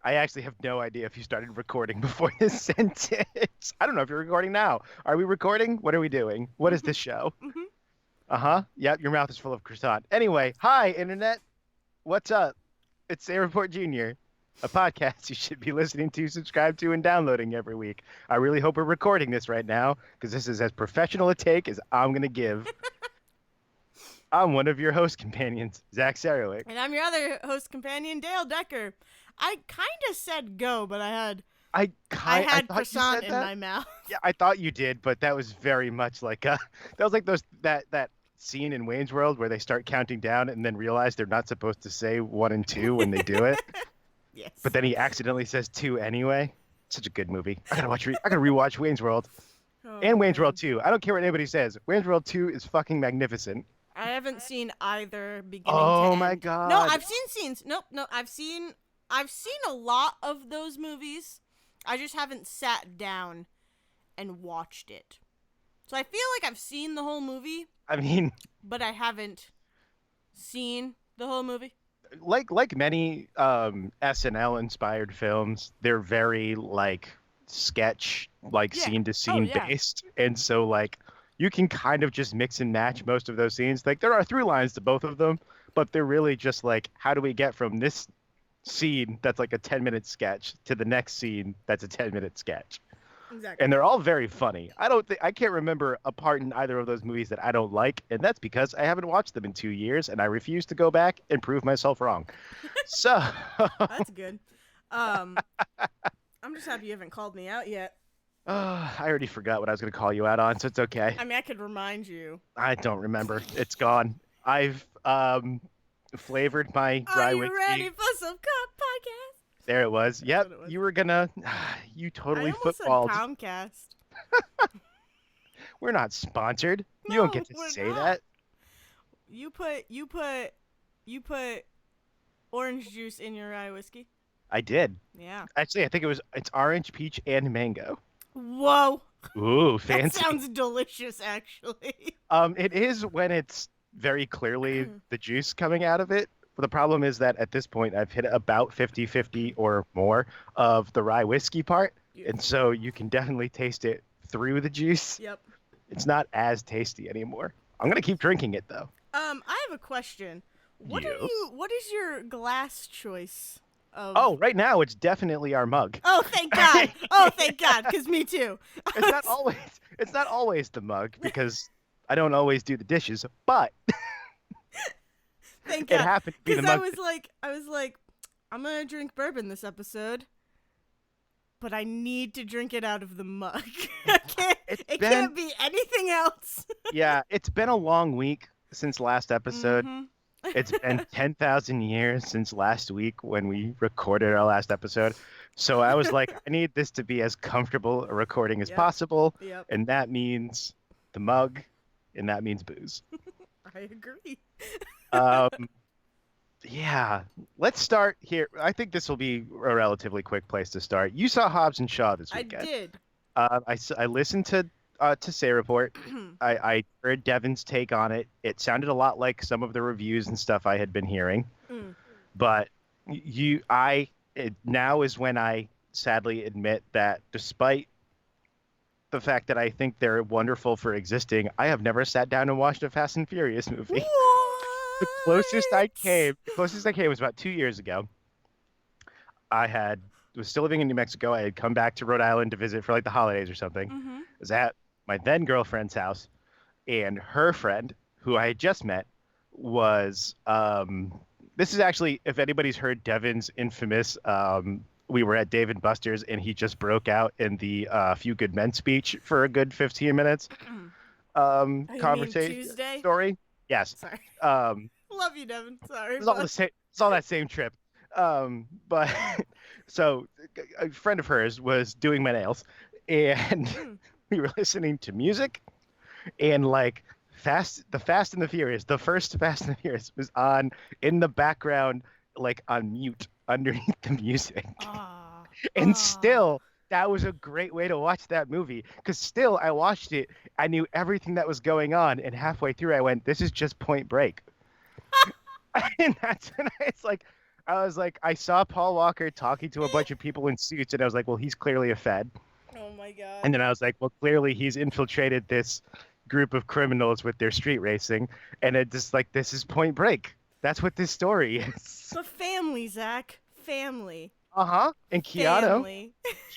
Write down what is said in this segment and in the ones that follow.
I actually have no idea if you started recording before this sentence. I don't know if you're recording now. Are we recording? What are we doing? What is this show? Hmm. Uh-huh. Yep, your mouth is full of croissant. Anyway, hi, Internet. What's up? It's Sayreport Jr., a podcast you should be listening to, subscribe to, and downloading every week. I really hope we're recording this right now because this is as professional a take as I'm going to give. I'm one of your host companions, Zach Sarowik. And I'm your other host companion, Dale Decker. I kind of said go, but I had Thought you croissant said in that. my mouth. Yeah, I thought you did, but that was very much like that was like that scene in Wayne's World where they start counting down and then realize they're not supposed to say one and two when they do it, but Yes. then he accidentally says two anyway. Such a good movie. I gotta rewatch Wayne's World Oh and Wayne's World man. 2. I don't care what anybody says. Wayne's World 2 is fucking magnificent. I haven't seen either beginning to Oh my end. No, god. I've seen scenes. Nope, no, I've seen a lot of those movies. I just haven't sat down and watched it. So I feel like I've seen the whole movie, I mean, but I haven't seen the whole movie. like many SNL inspired films, they're very like sketch, like Yeah. scene to Oh scene yeah. based, and so like you can kind of just mix and match most of those scenes. Like there are through lines to both of them, but they're really just like how do we get from this scene that's like a 10-minute sketch to the next scene that's a 10-minute sketch. And Exactly. they're all very funny. I can't remember a part in either of those movies that I don't like, and that's because I haven't watched them in 2 years, and I refuse to go back and prove myself wrong. So, That's good. Um, I'm just happy you haven't called me out yet. I already forgot what I was going to call you out on, so it's okay. I mean, I could remind you. I don't remember. It's gone. I've flavored my Are rye you ready whiskey. for some podcast? There it was. That's Yep, what it was. you were gonna. You I totally almost said footballed. Comcast. We're not sponsored. You don't No, get to we're say not. that. You put orange juice in your rye whiskey. I did. Yeah. Actually, I think it's orange, peach, and mango. Whoa, Ooh, that fancy. sounds delicious, actually. It is when it's very clearly the juice coming out of it. But the problem is that at this point, I've hit about 50-50 or more of the rye whiskey part. And Beautiful. so you can definitely taste it through the juice. Yep. It's not as tasty anymore. I'm going to keep drinking it, though. I have a question. Yes. What is your glass choice of? Oh, right now, it's definitely our mug. Oh, thank God. Oh, thank God, because me too. It's not always it's not always the mug because I don't always do the dishes, but Thank it God. happened to be the Because I mug. was like, I'm gonna drink bourbon this episode, but I need to drink it out of the mug. I can't. It's It been can't be anything else. Yeah, it's been a long week since last episode. Mm-hmm. It's been 10,000 years since last week when we recorded our last episode. So I was like, I need this to be as comfortable a recording as Yep. possible. Yep. And that means the mug, and that means booze. I agree. Um, yeah, let's start here. I think this will be a relatively quick place to start. You saw Hobbs and Shaw this I weekend. did. I listened to Say Report. I heard Devin's take on it. It sounded a lot like some of the reviews and stuff I had been hearing. Mm. But now is when I sadly admit that despite the fact that I think they're wonderful for existing, I have never sat down and watched a Fast and Furious movie. The closest I came was about 2 years ago. I was still living in New Mexico. I had come back to Rhode Island to visit for like the holidays or something. Mm-hmm. I was at my then girlfriend's house, and her friend, who I had just met, was this is actually, if anybody's heard Devin's infamous we were at Dave and Buster's and he just broke out in the Few Good Men speech for a good 15 minutes Oh, you mean conversation Tuesday? story. Yes. Sorry. Um, Love you, Devin. Sorry. It's all the same. It's all that same trip. But so a friend of hers was doing my nails, and we were listening to music, and like the Fast and the Furious, the first Fast and the Furious was on in the background, like on mute underneath the music, Ah. and still. That was a great way to watch that movie because still I watched it. I knew everything that was going on, and halfway through I went, "This is just Point Break." And that's when it's like, I was like, I saw Paul Walker talking to a bunch of people in suits, and I was like, well, he's clearly a Fed. Oh my god. And then I was like, well, clearly he's infiltrated this group of criminals with their street racing, and it just like this is Point Break. That's what this story is. But family, Zach. Family. Uh-huh. And Family.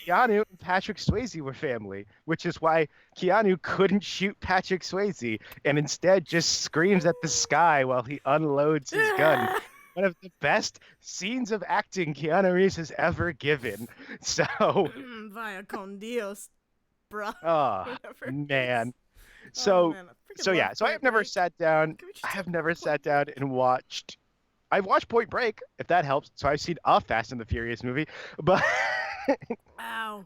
Keanu and Patrick Swayze were family, which is why Keanu couldn't shoot Patrick Swayze and instead just screams at the sky while he unloads his gun. One of the best scenes of acting Keanu Reeves has ever given. So, Vaya con Dios, bruh. oh Whatever it man. is. So, Oh, man, I freaking so yeah. love So I Point have never Break. sat down. Can we just I have talk never about sat Point down and watched. I've watched Point Break, if that helps. So I've seen a Fast and the Furious movie, but Ow.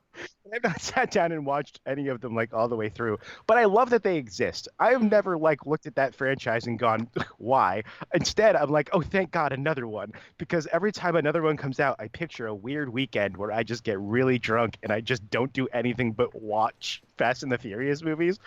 I've not sat down and watched any of them like all the way through. But I love that they exist. I have never like looked at that franchise and gone, why? Instead, I'm like, oh, thank God, another one. Because every time another one comes out, I picture a weird weekend where I just get really drunk and I just don't do anything but watch Fast and the Furious movies.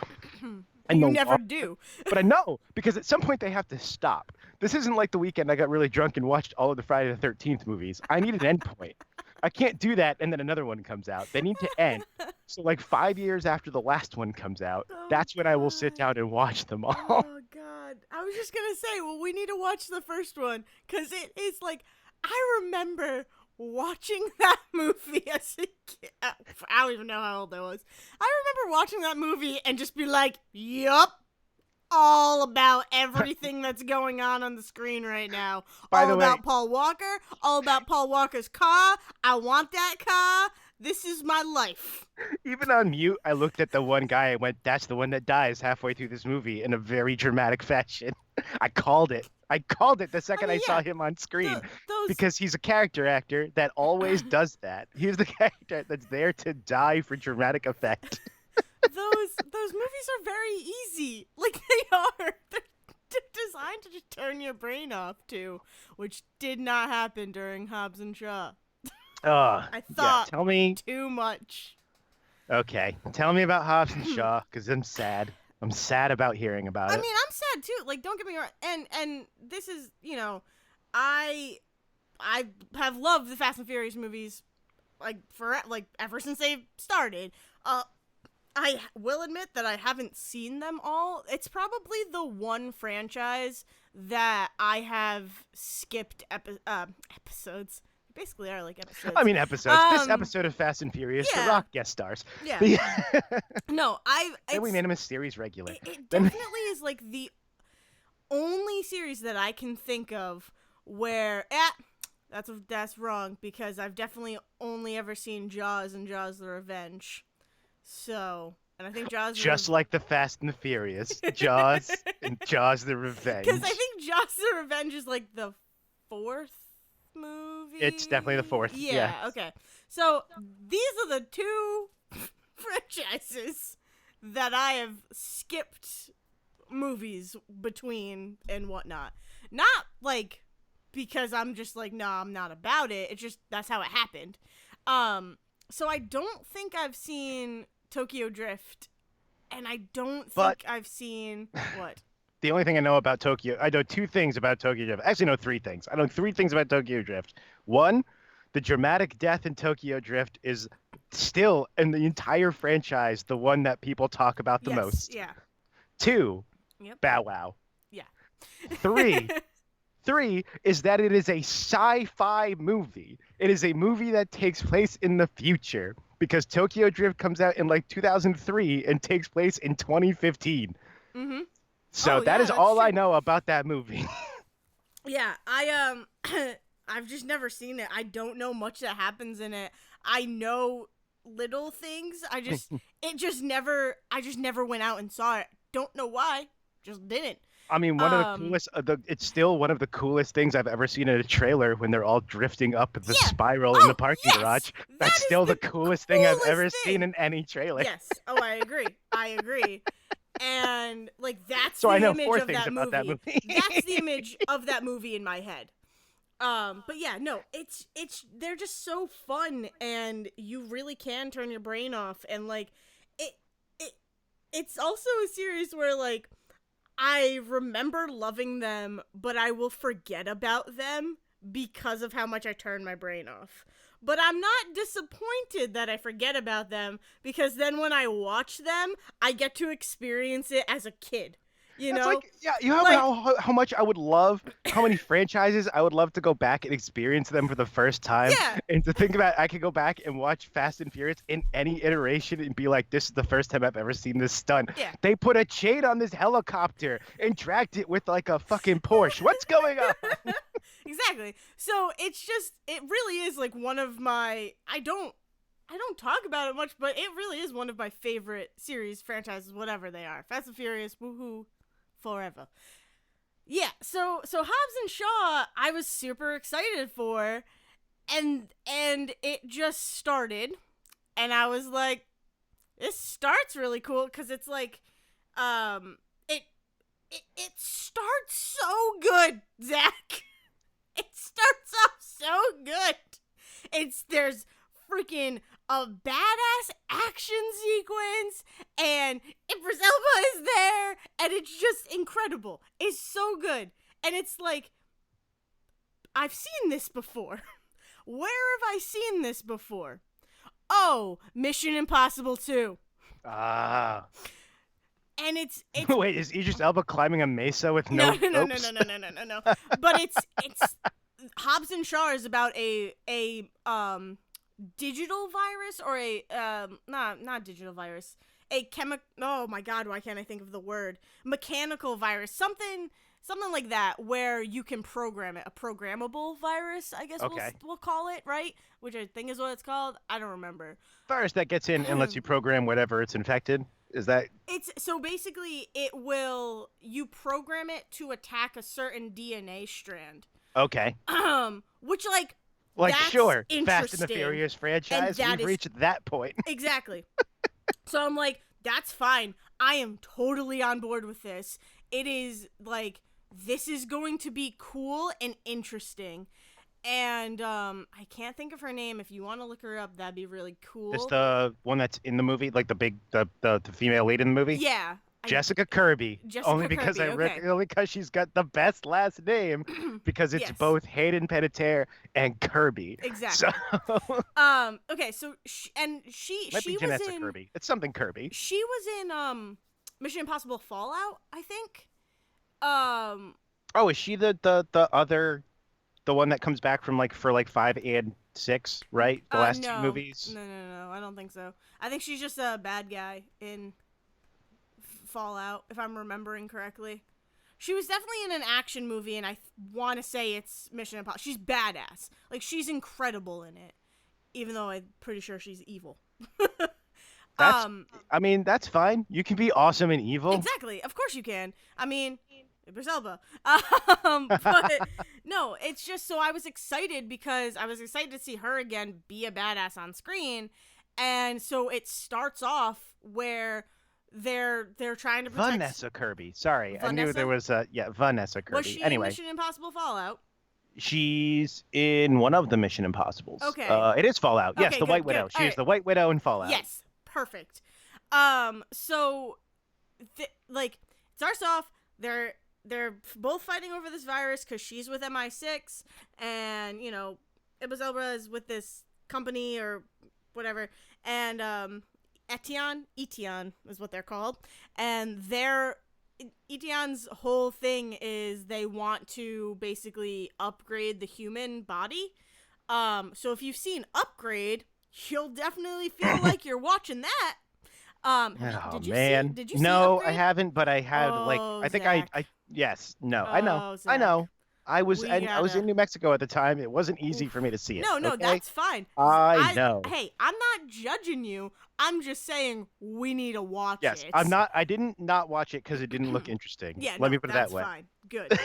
And You the never do. But I know because at some point they have to stop. This isn't like the weekend I got really drunk and watched all of the Friday the 13th movies. I need an end point. I can't do that and then another one comes out. They need to end. So like 5 years after the last one comes out, Oh, that's when I will sit God. down and watch them all. Oh god. I was just gonna say, well, we need to watch the first one. Cause it is like I remember watching that movie as a kid. I don't even know how old I was. I remember watching that movie and just be like, yup. All about everything that's going on the screen right now. By All the way- about Paul Walker. All about Paul Walker's car. I want that car. This is my life. Even on mute, I looked at the one guy and went, that's the one that dies halfway through this movie in a very dramatic fashion. I called it. I called it the second I saw yeah, him on screen. Those Because he's a character actor that always does that. He's the character that's there to die for dramatic effect. those movies are very easy. Like they are. They're designed to just turn your brain off to, which did not happen during Hobbs and Shaw. I thought tell me. too much. Okay, tell me about Hobbs and Shaw, because I'm sad. I'm sad about hearing about I it. mean, I'm sad too. Like, don't get me wrong. And this is, I have loved the Fast and Furious movies, ever since they started. I will admit that I haven't seen them all. It's probably the one franchise that I have skipped episodes. They basically are like episodes. I mean, episodes. This Um, episode of Fast and Furious, The yeah. Rock guest stars. Yeah. Then No, we made him a series regular. It Then- definitely is like the only series that I can think of where that's wrong because I've definitely only ever seen Jaws and Jaws the Revenge. So, and I think Jaws Just like the Fast and the Furious, Jaws and Jaws the Revenge. because I think Jaws the Revenge is like the fourth movie. It's definitely the fourth, yeah. Okay. So these are the two franchises that I have skipped movies between and whatnot. Not like because I'm just like, no, I'm not about it. It's just that's how it happened. So I don't think I've seen Tokyo Drift, and I don't think But- I've seen what. The only thing I know about Tokyo, I know two things about Tokyo Drift. Actually, no, three things. I know three things about Tokyo Drift. One, the dramatic death in Tokyo Drift is still in the entire franchise the one that people talk about the Yes, most. yeah. Two, Yep. Bow Wow. Yeah. Three is that it is a sci-fi movie. It is a movie that takes place in the future because Tokyo Drift comes out in like 2003 and takes place in 2015. Mm-hmm. So Oh, that yeah, is that's all I true. know about that movie. Yeah, I've just never seen it. I don't know much that happens in it. I know little things. I just never went out and saw it. Don't know why. Just didn't. I mean, one of the coolest. It's still one of the coolest things I've ever seen in a trailer when they're all drifting up the Yeah. spiral in Oh, the parking yes! garage. That That's is still the coolest thing I've ever coolest seen thing. in any trailer. Yes. Oh, I agree. I agree. And like that's So the I know image four of things that about that movie. That's the image of that movie in my head. But yeah, no, it's they're just so fun, and you really can turn your brain off, and like it's also a series where like I remember loving them, but I will forget about them because of how much I turn my brain off. But I'm not disappointed that I forget about them, because then when I watch them, I get to experience it as a kid. You That's know? like, yeah, you have Like, how much I would love, how many franchises I would love to go back and experience them for the first time. yeah, And to think about, I could go back and watch Fast and Furious in any iteration and be like, this is the first time I've ever seen this stunt. yeah. They put a chain on this helicopter and dragged it with like a fucking Porsche. What's going on? Exactly. So it really is like one of my, I don't talk about it much, but it really is one of my favorite series, franchises, whatever they are. Fast and Furious, woohoo, forever. Yeah, so Hobbs and Shaw, I was super excited for, and it just started, and I was like, this starts really cool, because it's like, it it starts so good, Zach. It starts off so good. There's freaking a badass action sequence, and Idris Elba is there, and it's just incredible. It's so good, and it's like, I've seen this before. Where have I seen this before? Oh, Mission Impossible 2. Ah. And it's Wait, is Idris Elba climbing a mesa with no no no no no ropes? no no no no no. But it's Hobbs and Shaw is about a digital virus, or a not digital virus, a oh my god, why can't I think of the word, mechanical virus, something like that, where you can program it, a programmable virus, I guess. Okay. We'll call it, right, which I think is what it's called. I don't remember. Virus that gets in and lets you program whatever it's infected. Is that It's so basically you program it to attack a certain DNA strand. okay? Which, like, Like, that's sure, Fast and the interesting. Furious franchise, that we've is- reached that point. Exactly. So I'm like, that's fine. I am totally on board with this. It is like, this is going to be cool and interesting. And I can't think of her name. If you want to look her up, that'd be really cool. It's the one that's in the movie, like the female lead in the movie. Yeah. Jessica Kirby. Jessica only because Kirby, okay. only because she's got the best last name, because it's Yes. both Hayden Panettiere and Kirby. Exactly. So Okay, so she might be was Janessa in Kirby. It's something Kirby. she was in Mission Impossible Fallout, I think. Oh, is she the other, the one that comes back from for 5 and 6, right? The last no. two movies. No, I don't think so. I think she's just a bad guy in Fallout, if I'm remembering correctly. She was definitely in an action movie, and I want to say it's Mission Impossible. She's badass. Like, she's incredible in it, even though I'm pretty sure she's evil. I mean, that's fine. You can be awesome and evil. Exactly. Of course you can. I mean, Idris Elba. But no, it's just, so I was excited because I was excited to see her again be a badass on screen, and so it starts off where they're trying to protect Vanessa Kirby. Sorry, I knew Vanessa? there was Vanessa Kirby. Was she Anyway, in Mission Impossible Fallout? she's in one of the Mission Impossibles. Okay. It is Fallout. Yes, Okay, the good, White Widow. good. She All is right. the White Widow in Fallout. Yes, perfect. So, like, it starts off, they're both fighting over this virus because she's with MI6, and, you know, Idris Elba is with this company or whatever, and Etienne is what they're called, and Etienne's whole thing is they want to basically upgrade the human body. So if you've seen Upgrade, you'll definitely feel like you're watching that. Oh did you man, did you see no, I Upgrade? haven't, but I had Oh, I think Zach. yes, no, Oh, I know, Zach. I was We I was in gotta- New Mexico at the time. It wasn't easy for me to see it. No, okay? that's fine. I know. Hey, I'm not judging you. I'm just saying we need to watch Yes, it. I didn't not watch it because it didn't look interesting. Yeah, Let me put it that that's way. fine. Good,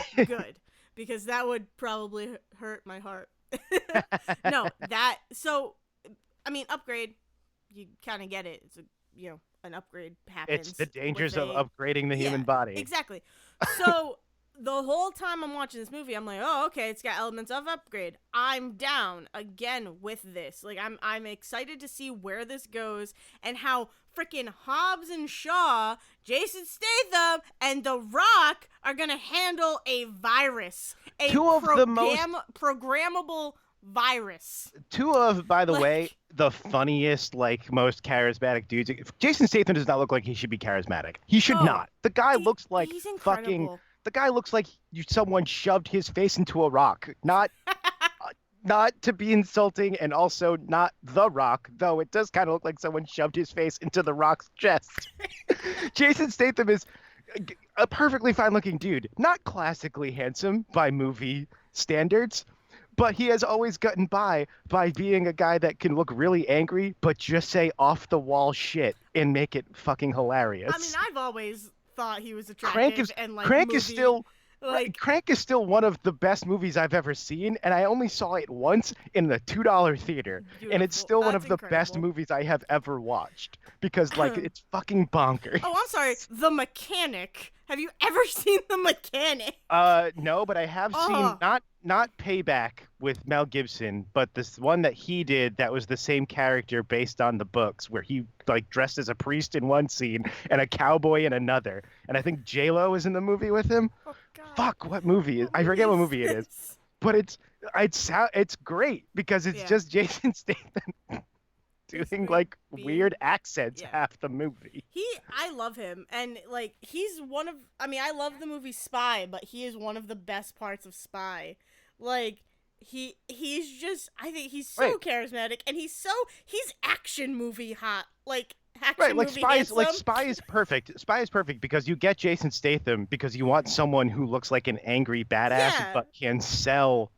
because that would probably hurt my heart. No, so, I mean, Upgrade, you kind of get it. It's an upgrade happens. It's the dangers with of upgrading the human body. Exactly. So the whole time I'm watching this movie, I'm like, oh, okay, it's got elements of Upgrade. I'm down again with this. Like, I'm excited to see where this goes and how freaking Hobbs and Shaw, Jason Statham, and The Rock are gonna handle a virus, a Two of the most programmable virus. two of, by the way, Like, the funniest, like most charismatic dudes. Jason Statham does not look like he should be charismatic. He should oh, not. The guy looks like he's fucking. incredible. The guy looks like someone shoved his face into a rock. Not to be insulting, and also not The Rock, though it does kind of look like someone shoved his face into The Rock's chest. Jason Statham is a perfectly fine-looking dude, not classically handsome by movie standards, but he has always gotten by being a guy that can look really angry, but just say off-the-wall shit and make it fucking hilarious. I mean, I've always thought he was attractive and like Crank movie, is still like Crank is still one of the best movies I've ever seen, and I only saw it once in the $2 theater, and it's beautiful. still one That's of the best incredible. movies I have ever watched because like it's fucking bonkers. Oh, I'm sorry. The Mechanic. Have you ever seen The Mechanic? No, but I have seen Oh. not Payback with Mel Gibson, but this one that he did that was the same character based on the books, where he like dressed as a priest in one scene and a cowboy in another, and I think J-Lo is in the movie with him. Oh God. Fuck, what movie? What I forget what movie it is. this? But it's great because it's Yeah. just Jason Statham doing like weird accents yeah. half the movie. I love him, and like he's one of. I mean, I love the movie Spy, but he is one of the best parts of Spy. Like he's just. I think he's so Right. charismatic, and he's action movie hot. Like action Right, like movie Spy handsome. is perfect. Spy is perfect because you get Jason Statham because you want someone who looks like an angry badass Yeah. but can sell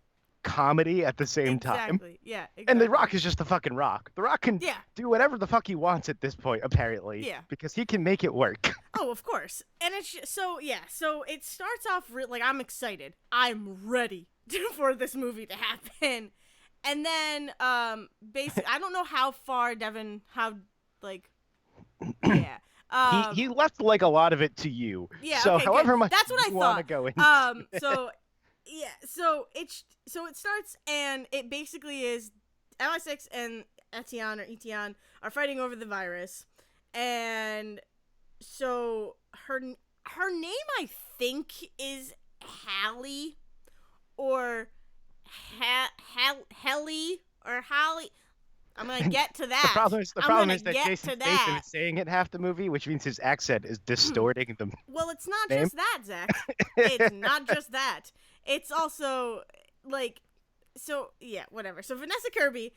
comedy at the same time. Exactly. Yeah. Exactly. And The Rock is just the fucking Rock. The Rock can Yeah. do whatever the fuck he wants at this point, apparently. Yeah. Because he can make it work. Oh, of course. And it's so yeah. So it starts off like I'm excited. I'm ready for this movie to happen. And then basically I don't know how far Devin like yeah. He left like a lot of it to you. Yeah, So okay, however good. much That's what I you want to thought. go into. So yeah, so it starts and it basically is MI6 and Etienne are fighting over the virus, and so her name I think is Hallie or Helly or Holly. I'm gonna get to that. The problem is I'm gonna that get Jason to Statham that. is saying it half the movie, which means his accent is distorting the Well, it's not name. just that, Zach. It's not just that. It's also like, so yeah, whatever. So Vanessa Kirby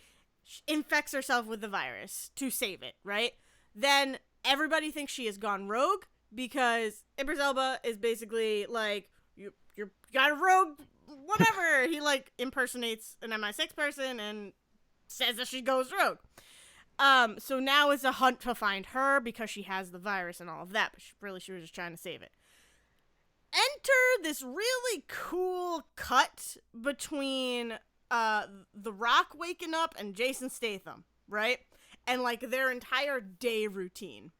infects herself with the virus to save it, right? Then everybody thinks she has gone rogue because Idris Elba is basically like, you got a rogue, whatever. He like impersonates an MI6 person and says that she goes rogue. So now it's a hunt to find her because she has the virus and all of that, but she was just trying to save it. Enter this really cool cut between The Rock waking up and Jason Statham, right? And like their entire day routine.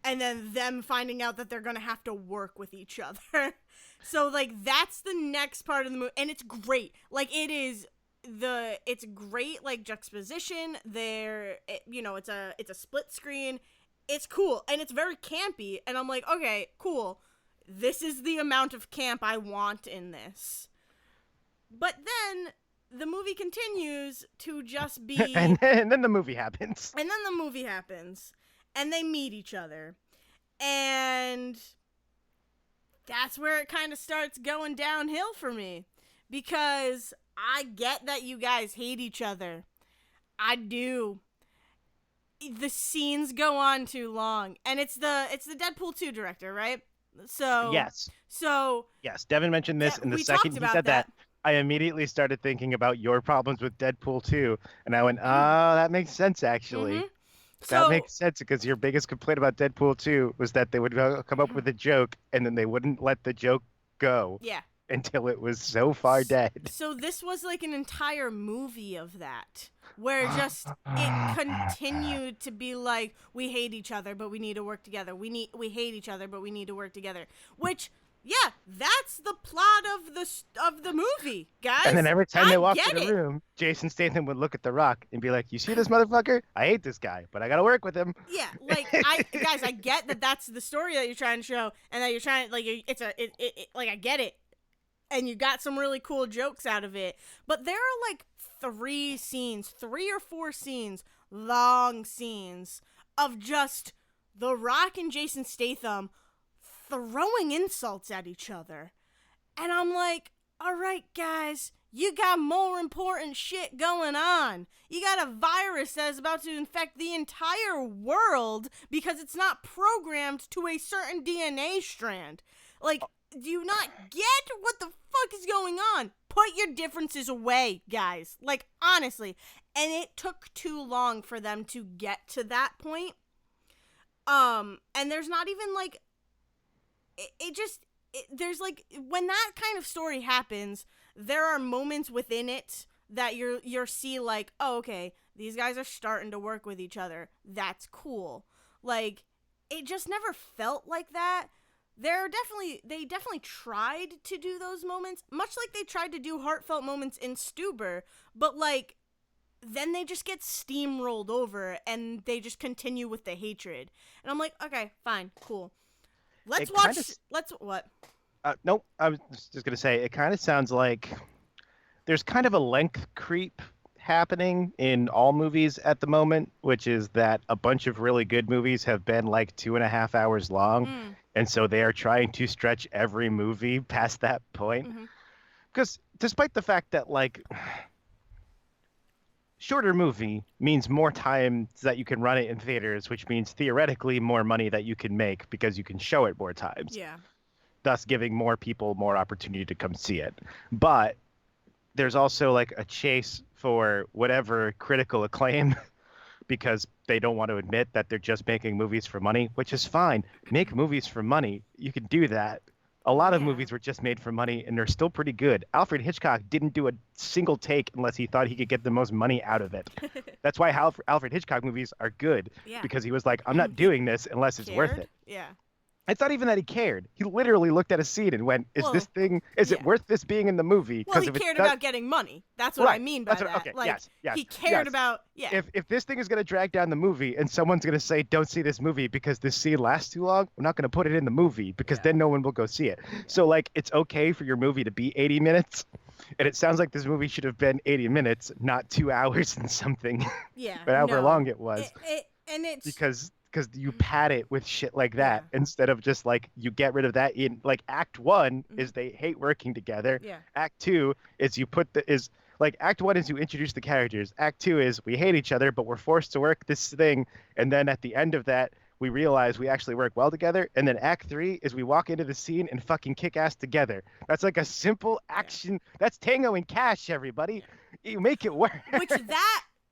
And then them finding out that they're gonna have to work with each other. So like that's the next part of the movie, and it's great. Like it's great like juxtaposition there. It's a split screen. It's cool and it's very campy, and I'm like, okay, cool. This is the amount of camp I want in this. But then the movie continues to just be and then the movie happens. And then the movie happens and they meet each other. And that's where it kind of starts going downhill for me, because I get that you guys hate each other. I do. The scenes go on too long, and it's the Deadpool 2 director, right? So Yes. So Yes. Devin mentioned this, Yeah, and the we second talked he about said that, that. I immediately started thinking about your problems with Deadpool 2, and I went, oh, that makes sense, actually. Mhm. That So makes sense because your biggest complaint about Deadpool 2 was that they would come up with a joke, and then they wouldn't let the joke go yeah. until it was so far dead. So this was like an entire movie of that, where it continued to be like, we hate each other, but we need to work together. We hate each other, but we need to work together. Which Yeah, that's the plot of the movie, And then guys. every time I they walked get in the it. room, Jason Statham would look at The Rock and be like, "You see this motherfucker? I hate this guy, but I gotta work with him." Yeah, like I get that that's the story that you're trying to show, and that you're trying like like I get it, and you got some really cool jokes out of it. But there are like three or four scenes, long scenes of just The Rock and Jason Statham throwing insults at each other. And I'm like, all right, guys, you got more important shit going on. You got a virus that is about to infect the entire world because it's not programmed to a certain DNA strand. Like, do you not get what the fuck is going on? Put your differences away, guys. Like, honestly. And it took too long for them to get to that point. And there's not even like, there's like, when that kind of story happens, there are moments within it that you're see like, oh, okay, these guys are starting to work with each other. That's cool. Like, it just never felt like that. They definitely tried to do those moments, much like they tried to do heartfelt moments in Stuber, but like, then they just get steamrolled over and they just continue with the hatred. And I'm like, okay, fine, cool. Let's It watch. kind of, Let's what? nope. I was just gonna say it kind of sounds like there's kind of a length creep happening in all movies at the moment, which is that a bunch of really good movies have been like 2.5 hours long, Mm, and so they are trying to stretch every movie past that point. mm-hmm. Because despite the fact that like shorter movie means more time that you can run it in theaters, which means theoretically more money that you can make because you can show it more times, Yeah. thus giving more people more opportunity to come see it. But there's also like a chase for whatever critical acclaim because they don't want to admit that they're just making movies for money, which is fine. Make movies for money. You can do that. A lot of Yeah. movies were just made for money and they're still pretty good. Alfred Hitchcock didn't do a single take unless he thought he could get the most money out of it. That's why Alfred Hitchcock movies are good, Yeah. because he was like, I'm not He doing this unless it's worth cared. it. Yeah. It's not even that he cared. He literally looked at a scene and went, is Well, is it yeah. worth this being in the movie? Well, he if it's cared not, about getting money. That's what I right. mean by That's what, that. okay. Like, Yes. he cared Yes. about. Yeah. If this thing is going to drag down the movie and someone's going to say, don't see this movie because this scene lasts too long, we're not going to put it in the movie because Yeah. then no one will go see it. So, like, it's okay for your movie to be 80 minutes. And it sounds like this movie should have been 80 minutes, not 2 hours and something, Yeah. but however no. long it was. And it's Because you pad it with shit like that Yeah. instead of just like you get rid of that in like act one Mhm. is they hate working together. Yeah. Act two is you put the is like act one is you introduce the characters. Act two is we hate each other, but we're forced to work this thing. And then at the end of that, we realize we actually work well together. And then act three is we walk into the scene and fucking kick ass together. That's like a simple action. That's Tango and Cash, everybody. You make it work. which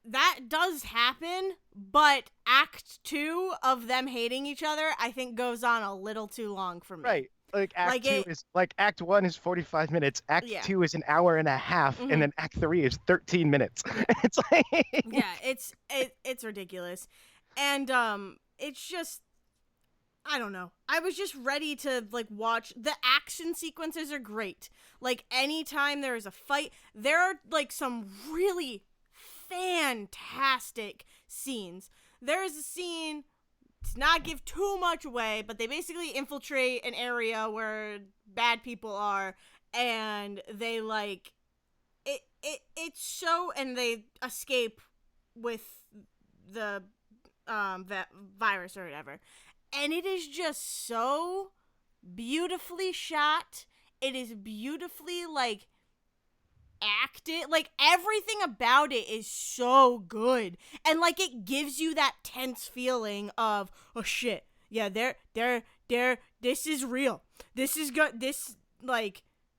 that does happen, but act 2 of them hating each other, I think, goes on a little too long for me. Right. Like act Like two is like act one is 45 minutes. Act Yeah. two is an hour and a half, Mhm. and then act three is 13 minutes. It's like Yeah, it's ridiculous. And it's just, I don't know. I was just ready to like watch. The action sequences are great. Like anytime there is a fight, there are like some really fantastic scenes. There is a scene, to not give too much away, but they basically infiltrate an area where bad people are, and they like it's so, and they escape with the that virus or whatever. And it is just so beautifully shot. It is beautifully like acted. Like everything about it is so good. And like it gives you that tense feeling of, oh shit. Yeah, they're this is real. This is good. This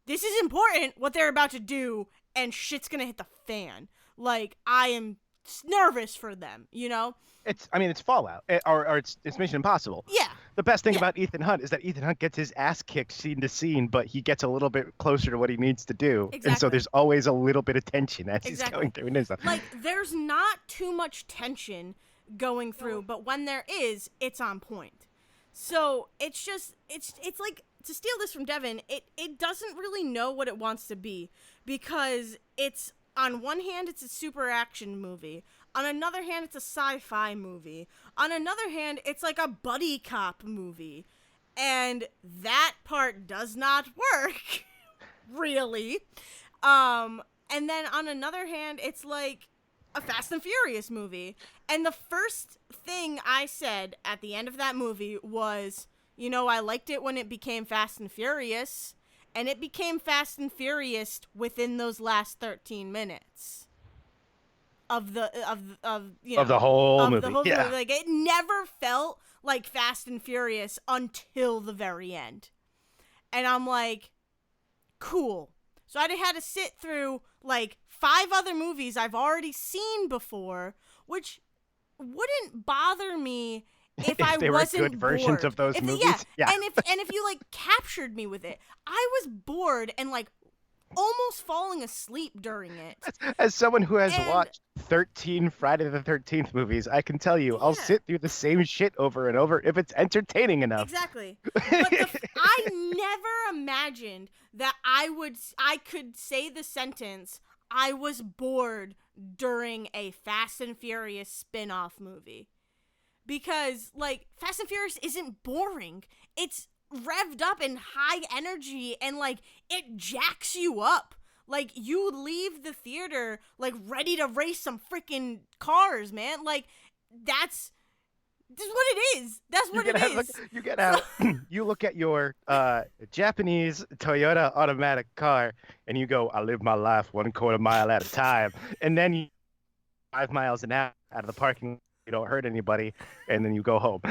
is important what they're about to do, and shit's going to hit the fan. Like I am nervous for them, you know? it's Fallout, or it's Mission Impossible. Yeah. The best thing Yeah. about Ethan Hunt is that Ethan Hunt gets his ass kicked scene to scene, but he gets a little bit closer to what he needs to do, and so Exactly. there's always a little bit of tension as he's Exactly. going through and stuff. Like there's not too much tension going through, but when there is, it's on point. So it's just it's like to steal this from Devin, it doesn't really know what it wants to be, because it's, on one hand, it's a super action movie. On another hand, it's a sci-fi movie. On another hand, it's like a buddy cop movie. And that part does not work, really. And then on another hand, it's like a Fast and Furious movie. And the first thing I said at the end of that movie was, I liked it when it became Fast and Furious, and it became Fast and Furious within those last 13 minutes of the whole movie. Yeah. Like, it never felt like Fast and Furious until the very end. And I'm like, cool. So I had to sit through like 5 other movies I've already seen before, which wouldn't bother me if I they wasn't were good versions bored. of those movies. Yeah. And if you like captured me with it, I was bored and like almost falling asleep during it. As someone who has watched 13 Friday the 13th movies, I can tell you, I'll sit through the same shit over and over if it's entertaining enough. Exactly. But I never imagined that I could say the sentence, I was bored during a Fast and Furious spin-off movie. Because, like, Fast and Furious isn't boring. It's revved up and high energy, and like it jacks you up. Like, you leave the theater like ready to race some freaking cars, man. Like, that's what it is. That's what it is. You get out. You look at your Japanese Toyota automatic car and you go, I live my life 1/4 mile at a time. And then you 5 miles an hour out of the parking lot. You don't hurt anybody, and then you go home.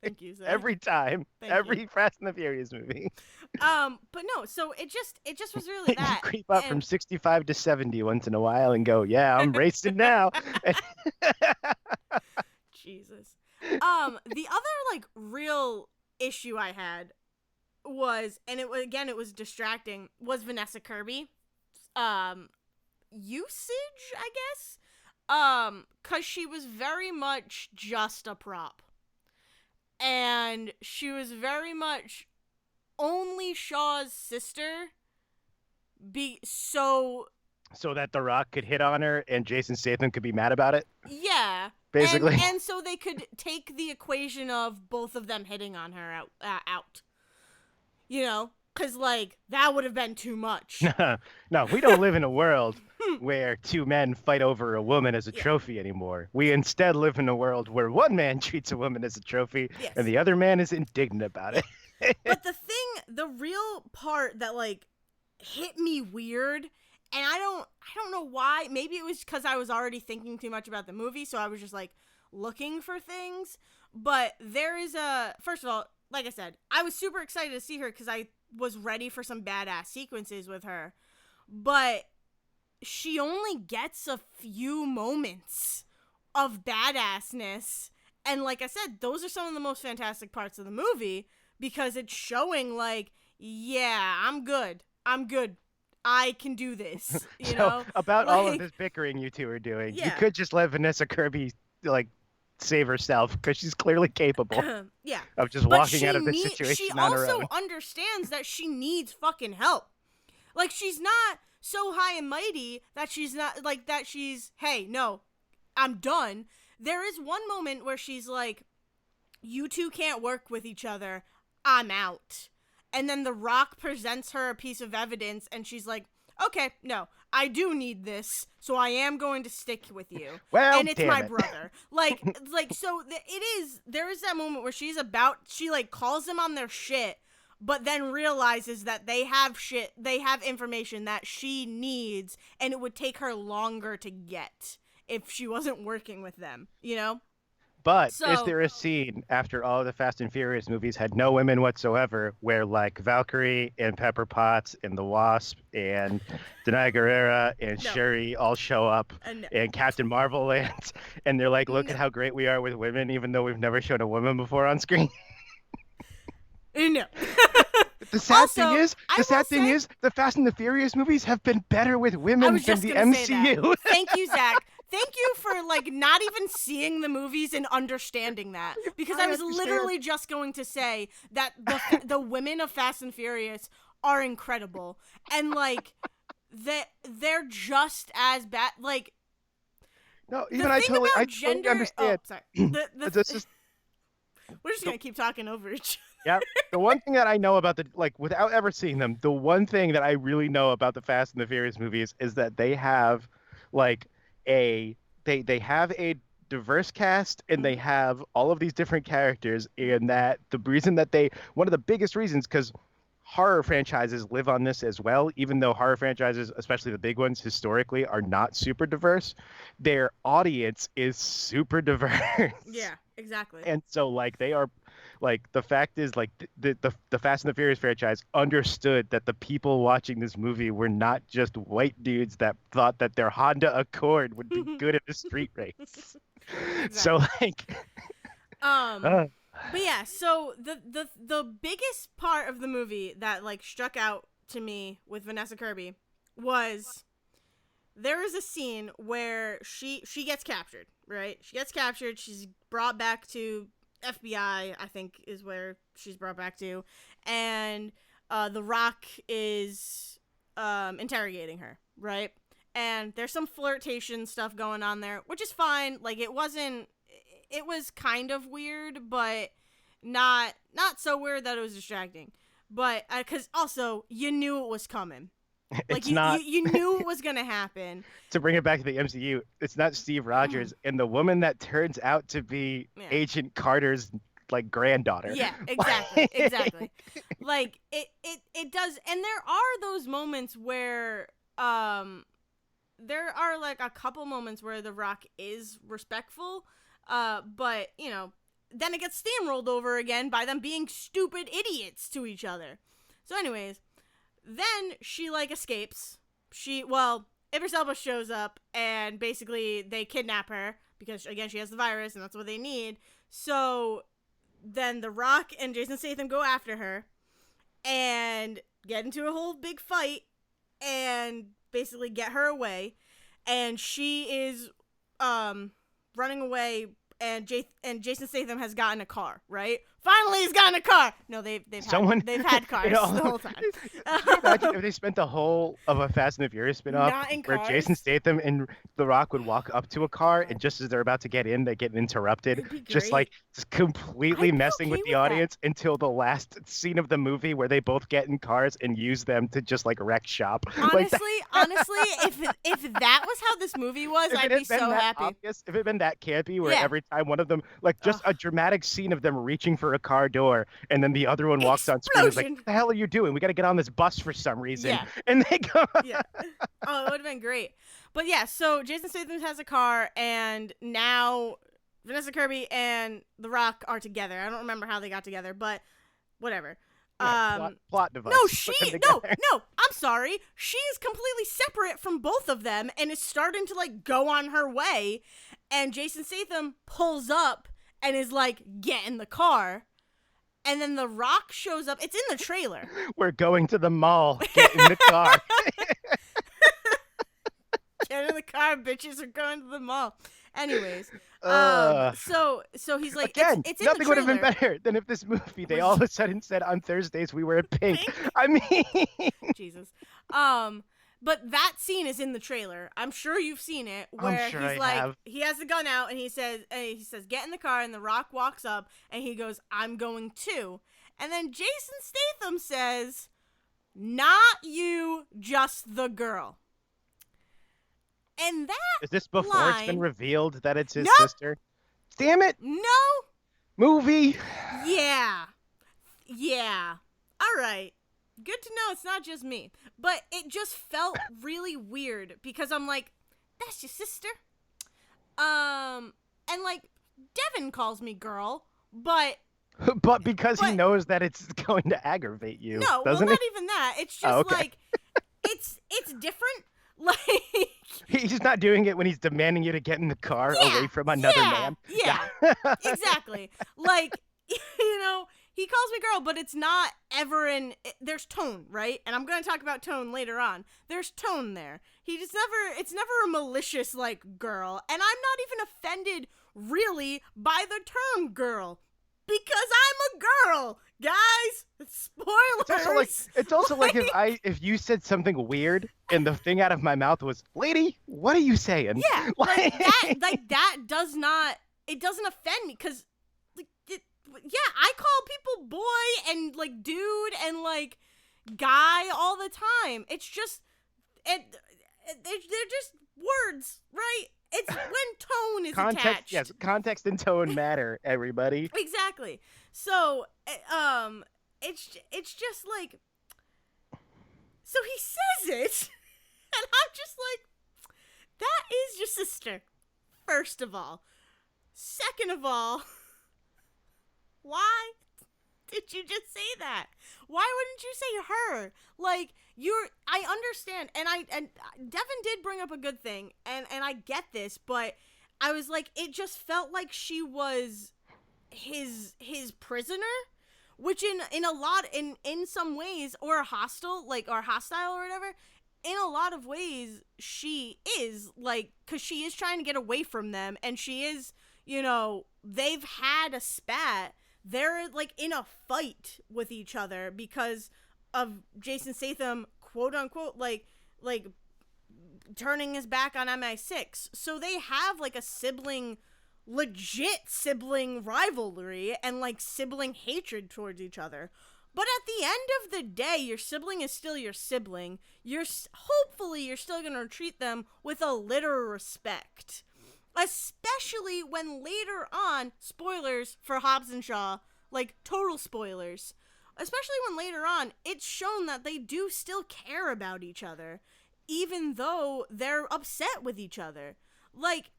Thank you, Zach. Every time. Every Fast and the Furious movie. But no, so it just was really that. You creep up from 65 to 70 once in a while and go, yeah, I'm racing now. Jesus. The other like real issue I had was, and it was distracting, was Vanessa Kirby. Usage, I guess. 'Cause she was very much just a prop. And she was very much only Shaw's sister. So that The Rock could hit on her and Jason Statham could be mad about it? Yeah. Basically. And so they could take the equation of both of them hitting on her out. Because, like, that would have been too much. No, we don't live in a world where 2 men fight over a woman as a trophy anymore. We instead live in a world where 1 man treats a woman as a trophy and the other man is indignant about it. But the real part that, like, hit me weird, and I don't know why. Maybe it was because I was already thinking too much about the movie, so I was just, like, looking for things. But there is first of all, like I said, I was super excited to see her because I was ready for some badass sequences with her, but she only gets a few moments of badassness, and like I said, those are some of the most fantastic parts of the movie because it's showing like, yeah, I'm good, I can do this, you know? About all of this bickering you two are doing, you could just let Vanessa Kirby like save herself because she's clearly capable of just walking out of this situation on her own. She also understands that she needs fucking help. Like, she's not so high and mighty that she's not like that. She's, hey, no, I'm done. There is one moment where she's like, you two can't work with each other, I'm out. And then The Rock presents her a piece of evidence and she's like, okay, no, I do need this, so I am going to stick with you. Well, and it's my brother. So there is that moment where she like calls them on their shit, but then realizes that they have information that she needs, and it would take her longer to get if she wasn't working with them, you know? But is there a scene after all of the Fast and Furious movies had no women whatsoever where like Valkyrie and Pepper Potts and the Wasp and Denai Guerrera and Shuri all show up and Captain Marvel lands and they're like, look at how great we are with women even though we've never shown a woman before on screen? No. The sad thing is the Fast and the Furious movies have been better with women than the MCU. Thank you, Zach. thank you for like not even seeing the movies and understanding that, because I was understand. literally just going to say that the women of Fast and Furious are incredible, and like they're just as bad. Like No, the even I thing totally, about I totally gender. Oh, understand. sorry. This is We're just the, gonna keep talking over each. yeah. The one thing that I know about without ever seeing them, the one thing that I really know about the Fast and the Furious movies is that they have like a they have a diverse cast and they Mm-hmm. have all of these different characters, and that the reason that they one of the biggest reasons, because horror franchises live on this as well, even though horror franchises, especially the big ones, historically are not super diverse, their audience is super diverse. Yeah, exactly. And so like they are like the fact is like the Fast and the Furious franchise understood that the people watching this movie were not just white dudes that thought that their Honda Accord would be good at a street race. So Exactly. like Um, uh, but yeah, so the biggest part of the movie that like struck out to me with Vanessa Kirby was there is a scene where she gets captured, right? She gets captured, she's brought back to FBI, I think is where she's brought back to, and The Rock is interrogating her, right? And there's some flirtation stuff going on there, which is fine. Like it was kind of weird, but not so weird that it was distracting. But because also you knew it was coming. Like it's not you knew it was gonna happen. to bring it back to the MCU, it's not Steve Rogers and the woman that turns out to be Yeah. Agent Carter's like granddaughter. Yeah, exactly. Like it does, and there are those moments where there are like a couple moments where The Rock is respectful, but you know, then it gets steamrolled over again by them being stupid idiots to each other. So anyways, then she like escapes. Idris Elba shows up and basically they kidnap her because again she has the virus and that's what they need. So then The Rock and Jason Statham go after her and get into a whole big fight and basically get her away. And she is running away, and Jason Statham has gotten a car, right? Finally, he's gotten a car. No, they've had cars the whole time. Can you imagine if they spent the whole of a Fast and the Furious spinoff Not in where cars. Jason Statham and The Rock would walk up to a car and just as they're about to get in, they get interrupted, It'd be just great. completely I'd be messing okay with the with that. audience until the last scene of the movie where they both get in cars and use them to just like wreck shop. Honestly, if that was how this movie was, If I'd it be had been so that happy. obvious, if it had been that campy, where Yeah. every time one of them, like just a dramatic scene of them reaching for a car door, and then the other one walks on screen and is like, Explosion. "What the hell are you doing? We got to get on this bus for some reason." Yeah. And they go, Yeah. Oh, it would have been great. But yeah, so Jason Statham has a car, and now Vanessa Kirby and The Rock are together. I don't remember how they got together, but whatever. plot device. No, Put them together. I'm sorry. She's completely separate from both of them and is starting to like go on her way. And Jason Statham pulls up and is like, get in the car. And then The Rock shows up. It's in the trailer. We're going to the mall. Get in the car. Get in the car, bitches. We're going to the mall. Anyways, so he's like, again, it's in nothing the would have been trailer. better than if this movie they all of a sudden said on Thursdays we wear pink. Pink? I mean, Jesus. But that scene is in the trailer. I'm sure you've seen it, where sure he's I like, have. he has the gun out and he says, get in the car, and The Rock walks up and he goes, I'm going too. And then Jason Statham says, not you, just the girl. And that is this before it's been line- revealed that it's his Nope. sister? Damn it, no, movie. yeah. All right. Good to know it's not just me. But it just felt really weird because I'm like, that's your sister. And like, Devin calls me girl, but But because he But- knows that it's going to aggravate you, no, well, doesn't not it? even that. It's just Oh, okay. like, it's different. Like, He's not doing it when he's demanding you to get in the car Yeah, away from another yeah, man. yeah. Exactly. Like, you know, He calls me girl, but it's not ever there's tone, right? And I'm going to talk about tone later on. There's tone there. It's never a malicious, like, girl. And I'm not even offended, really, by the term girl. Because I'm a girl, guys. Spoilers. It's also like if you said something weird and the thing out of my mouth was, "Lady, what are you saying?" Yeah, that does not, it doesn't offend me, because, like, yeah, I call people boy and, like, dude and, like, guy all the time. It's just, they're just words, right? It's when tone is attached. Yes, context and tone matter, everybody. Exactly. So, it's just like, so he says it, and I'm just like, that is your sister, first of all. Second of all, why did you just say that? Why wouldn't you say her? Like, I understand, and Devin did bring up a good thing, and I get this, but I was like, it just felt like she was his prisoner, which in some ways, or hostile, like, or hostile or whatever, in a lot of ways she is, like, because she is trying to get away from them, and she is, they've had a spat. They're, like, in a fight with each other because of Jason Statham, quote unquote, like turning his back on MI6. So they have, like, a legit sibling rivalry and, like, sibling hatred towards each other. But at the end of the day, your sibling is still your sibling. Hopefully you're still going to treat them with a little respect. Especially when later on, spoilers for Hobbs and Shaw, like, total spoilers. Especially when later on, it's shown that they do still care about each other, even though they're upset with each other. Like,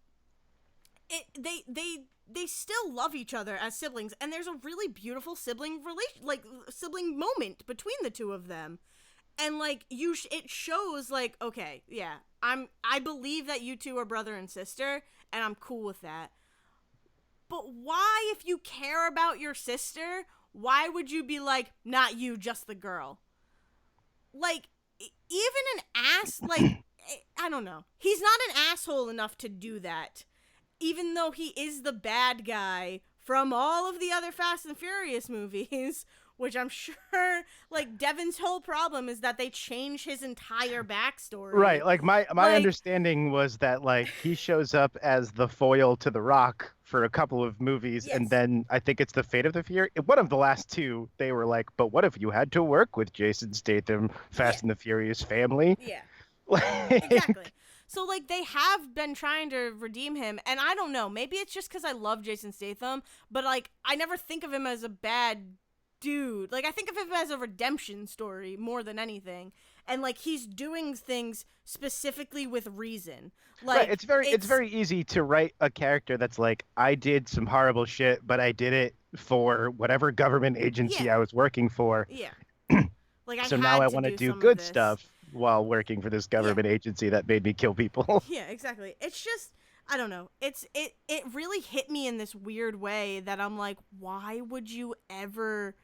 they still love each other as siblings, and there's a really beautiful sibling moment between the two of them. And, like, it shows, like, okay, yeah, I believe that you two are brother and sister, and I'm cool with that. But why, if you care about your sister, why would you be like, not you, just the girl? Like, even an ass, like, I don't know. He's not an asshole enough to do that, even though he is the bad guy from all of the other Fast and Furious movies, which I'm sure, like, Devin's whole problem is that they change his entire backstory. Right, like, my understanding was that, like, he shows up as the foil to The Rock for a couple of movies, yes. And then I think it's the Fate of the Fury. One of the last two, they were like, but what if you had to work with Jason Statham, Fast and the Furious family? Yeah, Like, exactly. So, like, they have been trying to redeem him, and I don't know, maybe it's just because I love Jason Statham, but, like, I never think of him as a bad dude. Like, I think of him as a redemption story more than anything, and, like, he's doing things specifically with reason. Like, right, it's very easy to write a character that's like, I did some horrible shit, but I did it for whatever government agency I was working for. Yeah. Like, So now I want to do good stuff while working for this government agency that made me kill people. Yeah, exactly. It's just, I don't know. It really hit me in this weird way that I'm like, why would you ever,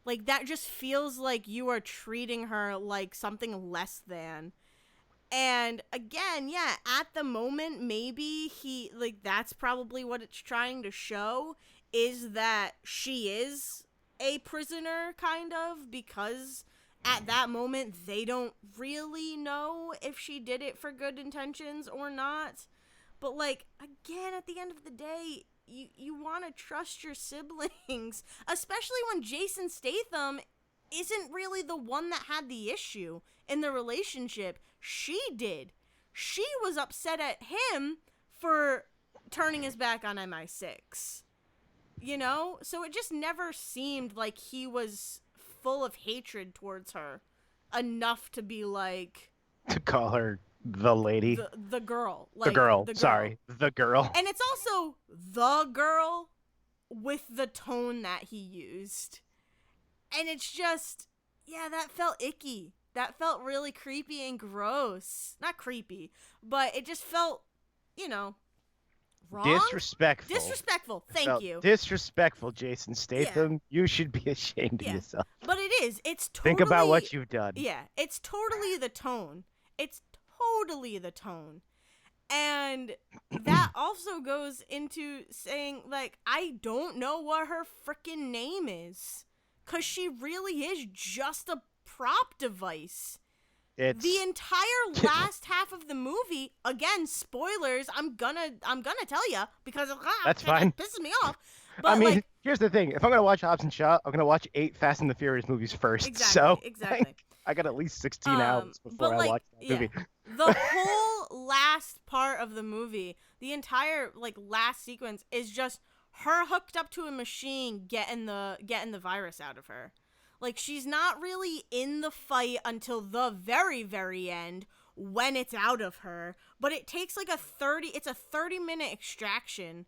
like, that just feels like you are treating her like something less than. And again, yeah, at the moment, maybe that's probably what it's trying to show, is that she is a prisoner, kind of, because at that moment, they don't really know if she did it for good intentions or not. But, like, again, at the end of the day, you want to trust your siblings, especially when Jason Statham isn't really the one that had the issue in the relationship. She did. She was upset at him for turning his back on MI6. So it just never seemed like he was full of hatred towards her enough to be like, To call her the lady. The girl. Like, the girl. Sorry. The girl. And it's also the girl with the tone that he used. And it's just, yeah, that felt icky. That felt really creepy and gross. Not creepy, but it just felt, Wronged? Disrespectful. Disrespectful. Thank Felt you. disrespectful, Jason Yeah. Statham. You should be ashamed of Yeah. yourself. But it is. It's totally. Think about what you've done. Yeah. It's totally the tone. It's totally the tone. And that also goes into saying, like, I don't know what her freaking name is. Because she really is just a prop device. It's The entire last half of the movie, again, spoilers, I'm gonna tell you because That's fine. it pisses me off. But I mean, like, here's the thing. If I'm going to watch Hobbs and Shaw, I'm going to watch 8 Fast and the Furious movies first. exactly, So, exactly. like, I got at least 16 hours before but I like, watch that movie. the whole last part of the movie, the entire like last sequence is just her hooked up to a machine getting the virus out of her. Like, she's not really in the fight until the very, very end when it's out of her. But it takes like it's a 30-minute extraction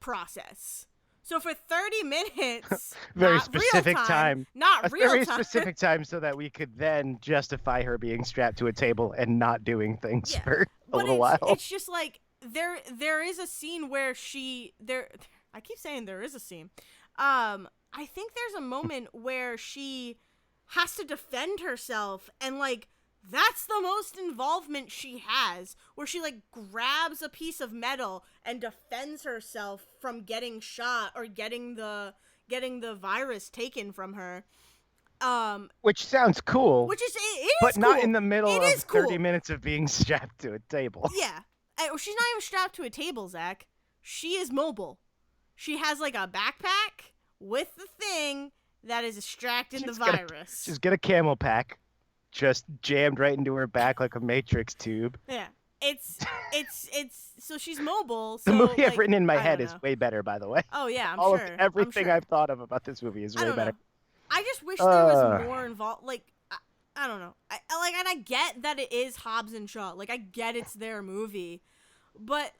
process. So for 30 minutes, Very not specific real time. not A real very time. specific time so that we could then justify her being strapped to a table and not doing things Yeah, for a but little while. it's just like there is a scene where I keep saying there is a scene. I think there's a moment where she has to defend herself, and like that's the most involvement she has, where she like grabs a piece of metal and defends herself from getting shot or getting the virus taken from her. Which sounds cool, Which is it is but cool. not in the middle It of is cool. 30 minutes of being strapped to a table. Yeah. She's not even strapped to a table, Zach. She is mobile. She has like a backpack with the thing that is extracting the virus. Just get a camel pack, just jammed right into her back like a Matrix tube. Yeah. It's so she's mobile. The So, movie like, I've written in my I head don't is know. way better, by the way. Oh yeah, I'm All sure. of everything I'm sure. I've thought of about this movie is I way don't better. know. I just wish there was more involved. Like, I don't know. And I get that it is Hobbs and Shaw. Like, I get it's their movie, but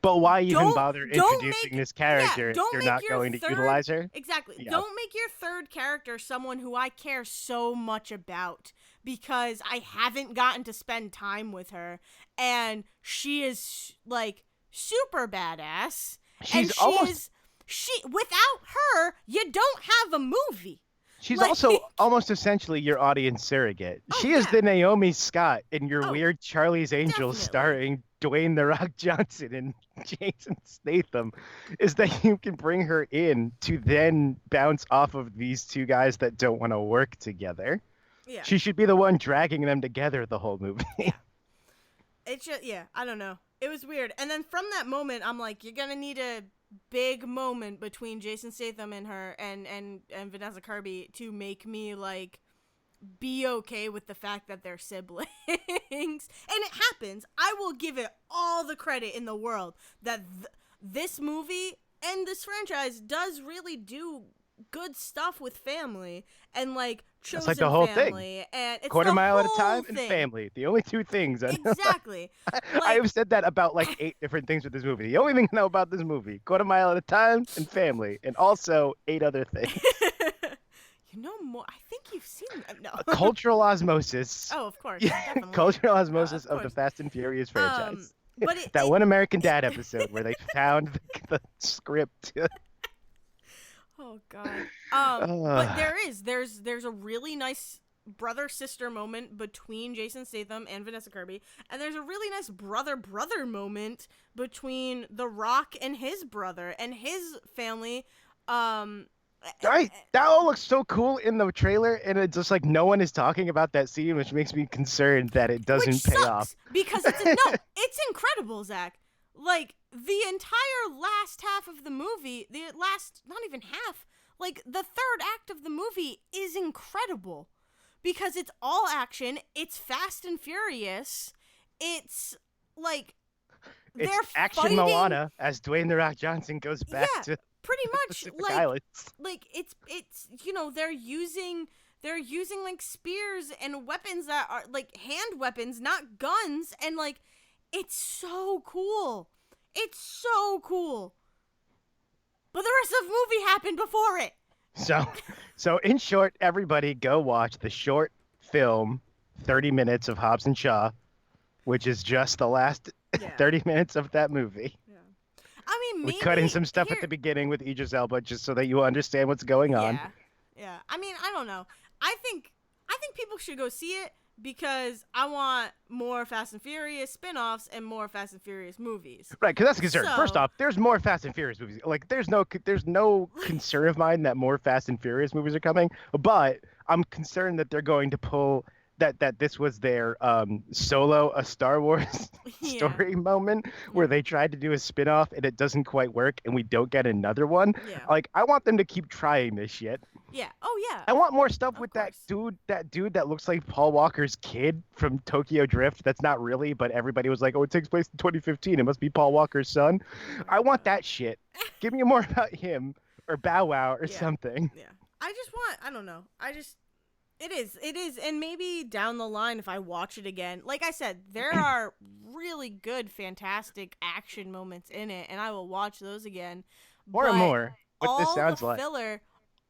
why even don't- bother don't introducing make- this character if don't you're make not your going to third- utilize her? exactly. Yeah. Don't make your third character someone who I care so much about because I haven't gotten to spend time with her, and she is like super badass. She's and almost without her, you don't have a movie. She's Like- also almost essentially your audience surrogate. Oh, She is yeah. the Naomi Scott in your Oh, weird Charlie's Angels definitely. starring Dwayne The Rock Johnson and Jason Statham, is that you can bring her in to then bounce off of these two guys that don't want to work together. Yeah. She should be the one dragging them together the whole movie. It's just, I don't know. It was weird. And then from that moment, I'm like, you're going to need a big moment between Jason Statham and her and Vanessa Kirby to make me, like, be okay with the fact that they're siblings. And it happens. I will give it all the credit in the world that this movie and this franchise does really do good stuff with family and like chosen like the whole thing. family and it's Quarter the Mile at a whole Time thing. and family. The only two things I know. Exactly. I have said that about like 8 different things with this movie. The only thing I know about this movie, Quarter Mile at a Time and family, and also 8 other things. You know more. I think you've seen no. Cultural osmosis. Oh, of course. Yeah, Definitely. cultural osmosis of the course. Fast and Furious franchise. But That one American Dad episode where they found the script. Oh God. But there's a really nice brother sister moment between Jason Statham and Vanessa Kirby, and there's a really nice brother moment between The Rock and his brother and his family. Right, that all looks so cool in the trailer, and it's just like no one is talking about that scene, which makes me concerned that it doesn't which pay sucks off. because it's incredible, Zach. Like the entire last half of the movie, not even half, like the third act of the movie is incredible because it's all action, it's fast and furious, it's like It's they're action fighting, Moana as Dwayne The Rock Johnson goes back Yeah, to pretty much Pacific like Islands. like it's they're using like spears and weapons that are like hand weapons, not guns, and like it's so cool. It's so cool. But the rest of the movie happened before it. So in short, everybody go watch the short film 30 minutes of Hobbs and Shaw, which is just the last Yeah. 30 minutes of that movie. Yeah. I mean, We maybe cut in some stuff here. at the beginning with Idris Elba just so that you understand what's going on. Yeah. Yeah. I mean, I don't know. I think people should go see it because I want more Fast and Furious spin-offs and more Fast and Furious movies. Right, because that's a concern. First So, off, there's more Fast and Furious movies. Like, there's no concern of mine that more Fast and Furious movies are coming. But I'm concerned that they're going to pull that this was their solo a Star Wars yeah. story moment where Yeah. they tried to do a spin-off and it doesn't quite work and we don't get another one. Yeah. Like, I want them to keep trying this shit. Yeah. Oh yeah. I want more stuff Of with course. that dude that looks like Paul Walker's kid from Tokyo Drift. That's not really, but everybody was like, "Oh, it takes place in 2015. It must be Paul Walker's son." I want that shit. Give me more about him or Bow Wow or Yeah. something. Yeah. I don't know. It is, and maybe down the line if I watch it again, like I said, there are really good, fantastic action moments in it, and I will watch those again. More and But more. What this sounds like.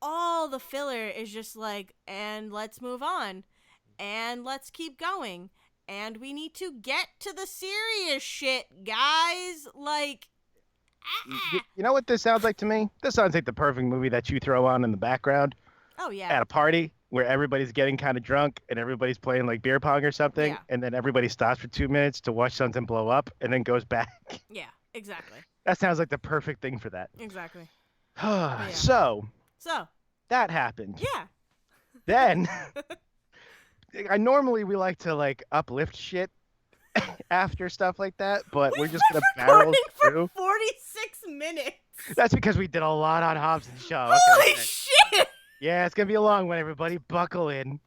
all the filler is just like, and let's move on, and let's keep going, and we need to get to the serious shit, guys. Like, You know what this sounds like to me? This sounds like the perfect movie that you throw on in the background oh yeah, at a party where everybody's getting kind of drunk and everybody's playing like beer pong or something, Yeah. and then everybody stops for 2 minutes to watch something blow up and then goes back. yeah, exactly, That sounds like the perfect thing for that. exactly. So So that happened. yeah, Then we like to like uplift shit after stuff like that, but we're just gonna barrel recording through. for 46 minutes. That's because we did a lot on Hobbs and Shaw. Holy Okay. shit! Yeah, it's gonna be a long one, everybody. Buckle in.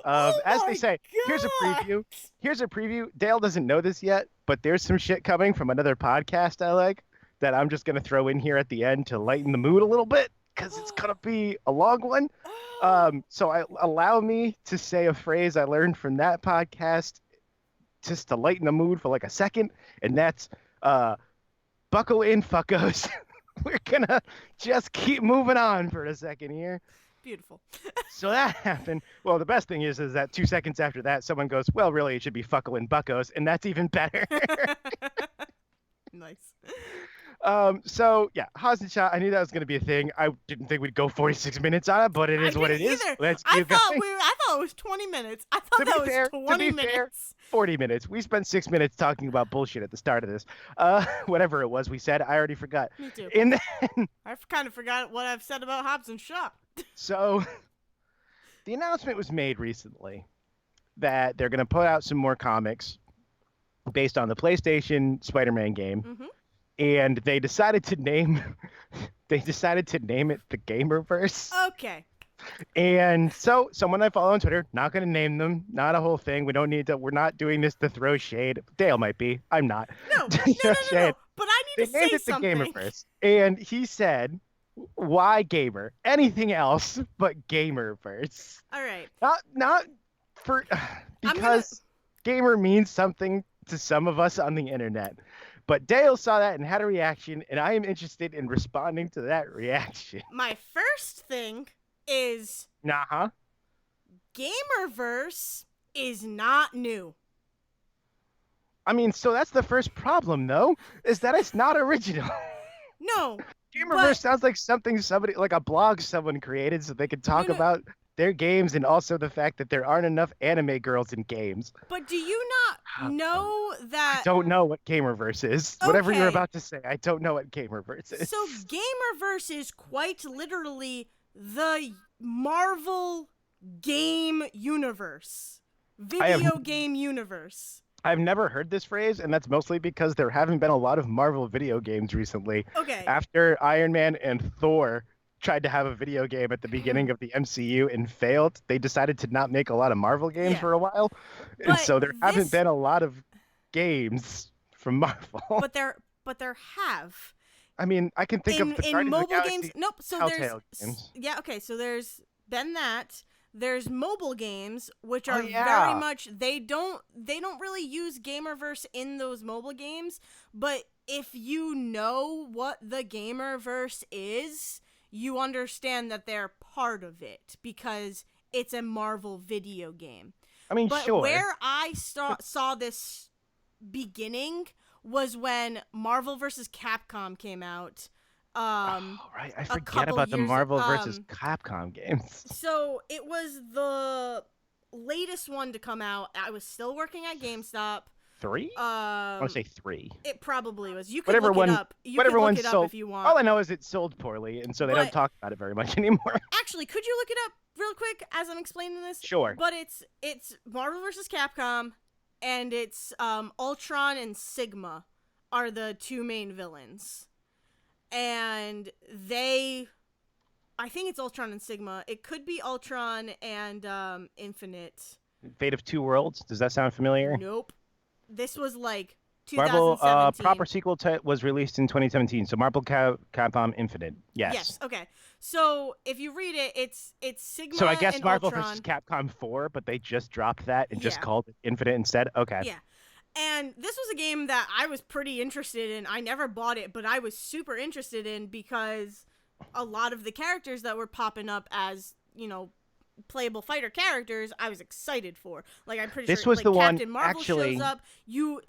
Oh As my they say, here's a God. preview. Here's a preview. Dale doesn't know this yet, but there's some shit coming from another podcast I like that I'm just gonna throw in here at the end to lighten the mood a little bit because it's gonna be a long one. So allow me to say a phrase I learned from that podcast just to lighten the mood for like a second, and that's buckle in, fuckos. We're gonna just keep moving on for a second here. Beautiful. So that happened. Well, the best thing is that 2 seconds after that, someone goes, "Well, really, it should be fuckle in buckos," and that's even better. Nice. So yeah, Hobbs and Shaw. I knew that was gonna be a thing. I didn't think we'd go 46 minutes on it, but it is what it is. Let's I keep thought going. I thought it was 20 minutes. I thought that was 20 minutes. 40 minutes. We spent 6 minutes talking about bullshit at the start of this. Whatever it was we said, I already forgot. Me too. And then, I kind of forgot what I've said about Hobbs and Shaw. so the announcement was made recently that they're going to put out some more comics based on the PlayStation Spider-Man game. Mm-hmm. And they decided to name it the Gamerverse. Okay. And so someone I follow on Twitter, not going to name them, not a whole thing. We don't need to. We're not doing this to throw shade. Dale might be. I'm not. No. But I need to they named say it the something. Gamerverse, and he said, "Why gamer? Anything else but Gamerverse? All right. Not for because gamer means something to some of us on the internet." But Dale saw that and had a reaction, and I am interested in responding to that reaction. My first thing is Gamerverse is not new. I mean, so that's the first problem, though, is that it's not original. No. Gamerverse sounds like something somebody, like a blog someone created so they could talk about their games and also the fact that there aren't enough anime girls in games. But do you not know that... I don't know what Gamerverse is. Okay. Whatever you're about to say, I don't know what Gamerverse is. So Gamerverse is quite literally the Marvel game universe. Video game universe. I've never heard this phrase, and that's mostly because there haven't been a lot of Marvel video games recently. Okay. After Iron Man and Thor tried to have a video game at the beginning of the MCU and failed, they decided to not make a lot of Marvel games for a while. And so there haven't been a lot of games from Marvel. But there have. I mean, I can think of the in mobile of the Galaxy games. Nope. So Telltale there's games. Yeah. Okay. So there's been that. There's mobile games, which are yeah. very much they don't really use Gamerverse in those mobile games. But if you know what the Gamerverse is, you understand that they're part of it because it's a Marvel video game. I mean, but sure. where I saw this beginning was when Marvel vs. Capcom came out. Oh, right. I A forget couple about the years. Marvel versus Capcom games. So it was the latest one to come out. I was still working at GameStop. Three? I want to Um, say three. it probably was. You could Whatever look it one, up. You could whatever look one it up sold. if you want. All I know is it sold poorly, and so they don't But talk about it very much anymore. actually, could you look it up real quick as I'm explaining this? Sure. But it's Marvel vs. Capcom, and it's Ultron and Sigma are the two main villains, and I think it's Ultron and Sigma. It could be Ultron and Infinite. Fate of Two Worlds. Does that sound familiar? Nope. This was like Marvel 2017. proper sequel was released in 2017. So Marvel Capcom Infinite. Yes. Yes. Okay. So if you read it, it's Sigma So I guess and Marvel Ultron. versus Capcom 4, but they just dropped that and just Yeah. called it Infinite instead. Okay. Yeah. And this was a game that I was pretty interested in. I never bought it, but I was super interested in because a lot of the characters that were popping up as, playable fighter characters, I was excited for. Like, I'm pretty This sure was like, the one, Captain Marvel actually. shows up.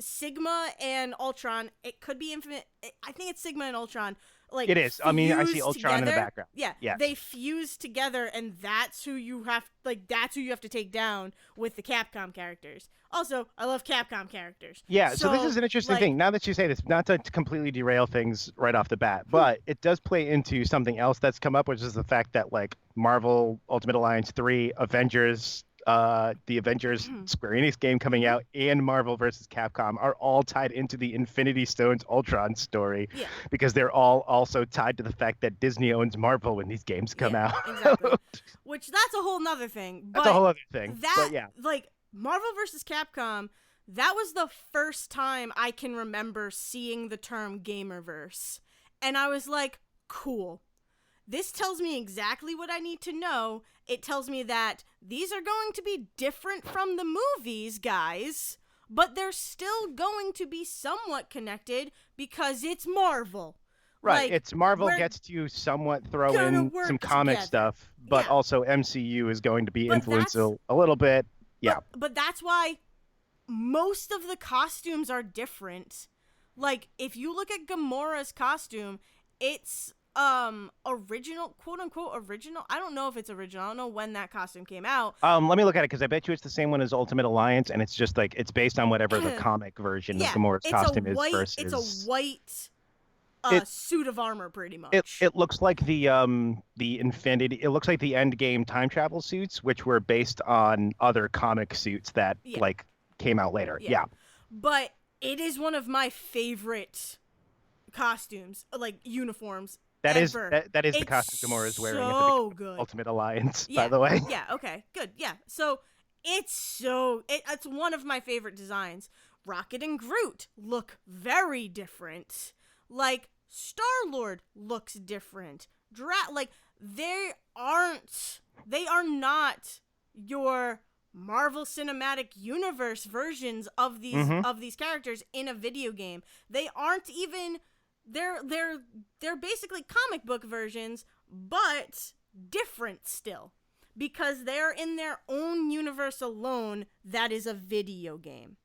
Sigma and Ultron, it could be Infinite. I think it's Sigma and Ultron. Like, It is. I mean, I see fused Ultron in the together. background. Yeah, Yes. they fuse together, and that's who you have to take down with the Capcom characters. Also, I love Capcom characters. Yeah, so this is an interesting thing. Now that you say this, not to completely derail things right off the bat, but it does play into something else that's come up, which is the fact that like Marvel Ultimate Alliance 3, Avengers, the Avengers Square Enix game coming out, and Marvel versus Capcom are all tied into the Infinity Stones Ultron story. Yeah. Because they're all also tied to the fact that Disney owns Marvel when these games come out. Exactly. Which that's a whole nother thing. That's a whole other thing. That, but yeah. like, Marvel vs. Capcom, that was the first time I can remember seeing the term gamerverse. And I was like, cool. This tells me exactly what I need to know. It tells me that these are going to be different from the movies, guys, but they're still going to be somewhat connected because it's Marvel. Right, Like, it's Marvel gets to somewhat throw in some comic together. stuff, but Yeah. also MCU is going to be But influential a little bit. Yeah. But that's why most of the costumes are different. Like, if you look at Gamora's costume, it's original, quote unquote original. I don't know if it's original. I don't know when that costume came out. Let me look at it because I bet you it's the same one as Ultimate Alliance, and it's just like it's based on whatever the comic version of Gamora's costume is versus. It's a white suit of armor, pretty much. It looks like the Infinity. It looks like the Endgame time travel suits, which were based on other comic suits that like came out later. Yeah. But it is one of my favorite costumes, like uniforms. That is ever. that is the costume Gamora is wearing at the good. Ultimate Alliance, by the way. Yeah, okay, good. Yeah. So it's one of my favorite designs. Rocket and Groot look very different. Like, Star-Lord looks different. They are not your Marvel Cinematic Universe versions of these characters in a video game. They aren't even they're basically comic book versions, but different still, because they're in their own universe alone that is a video game.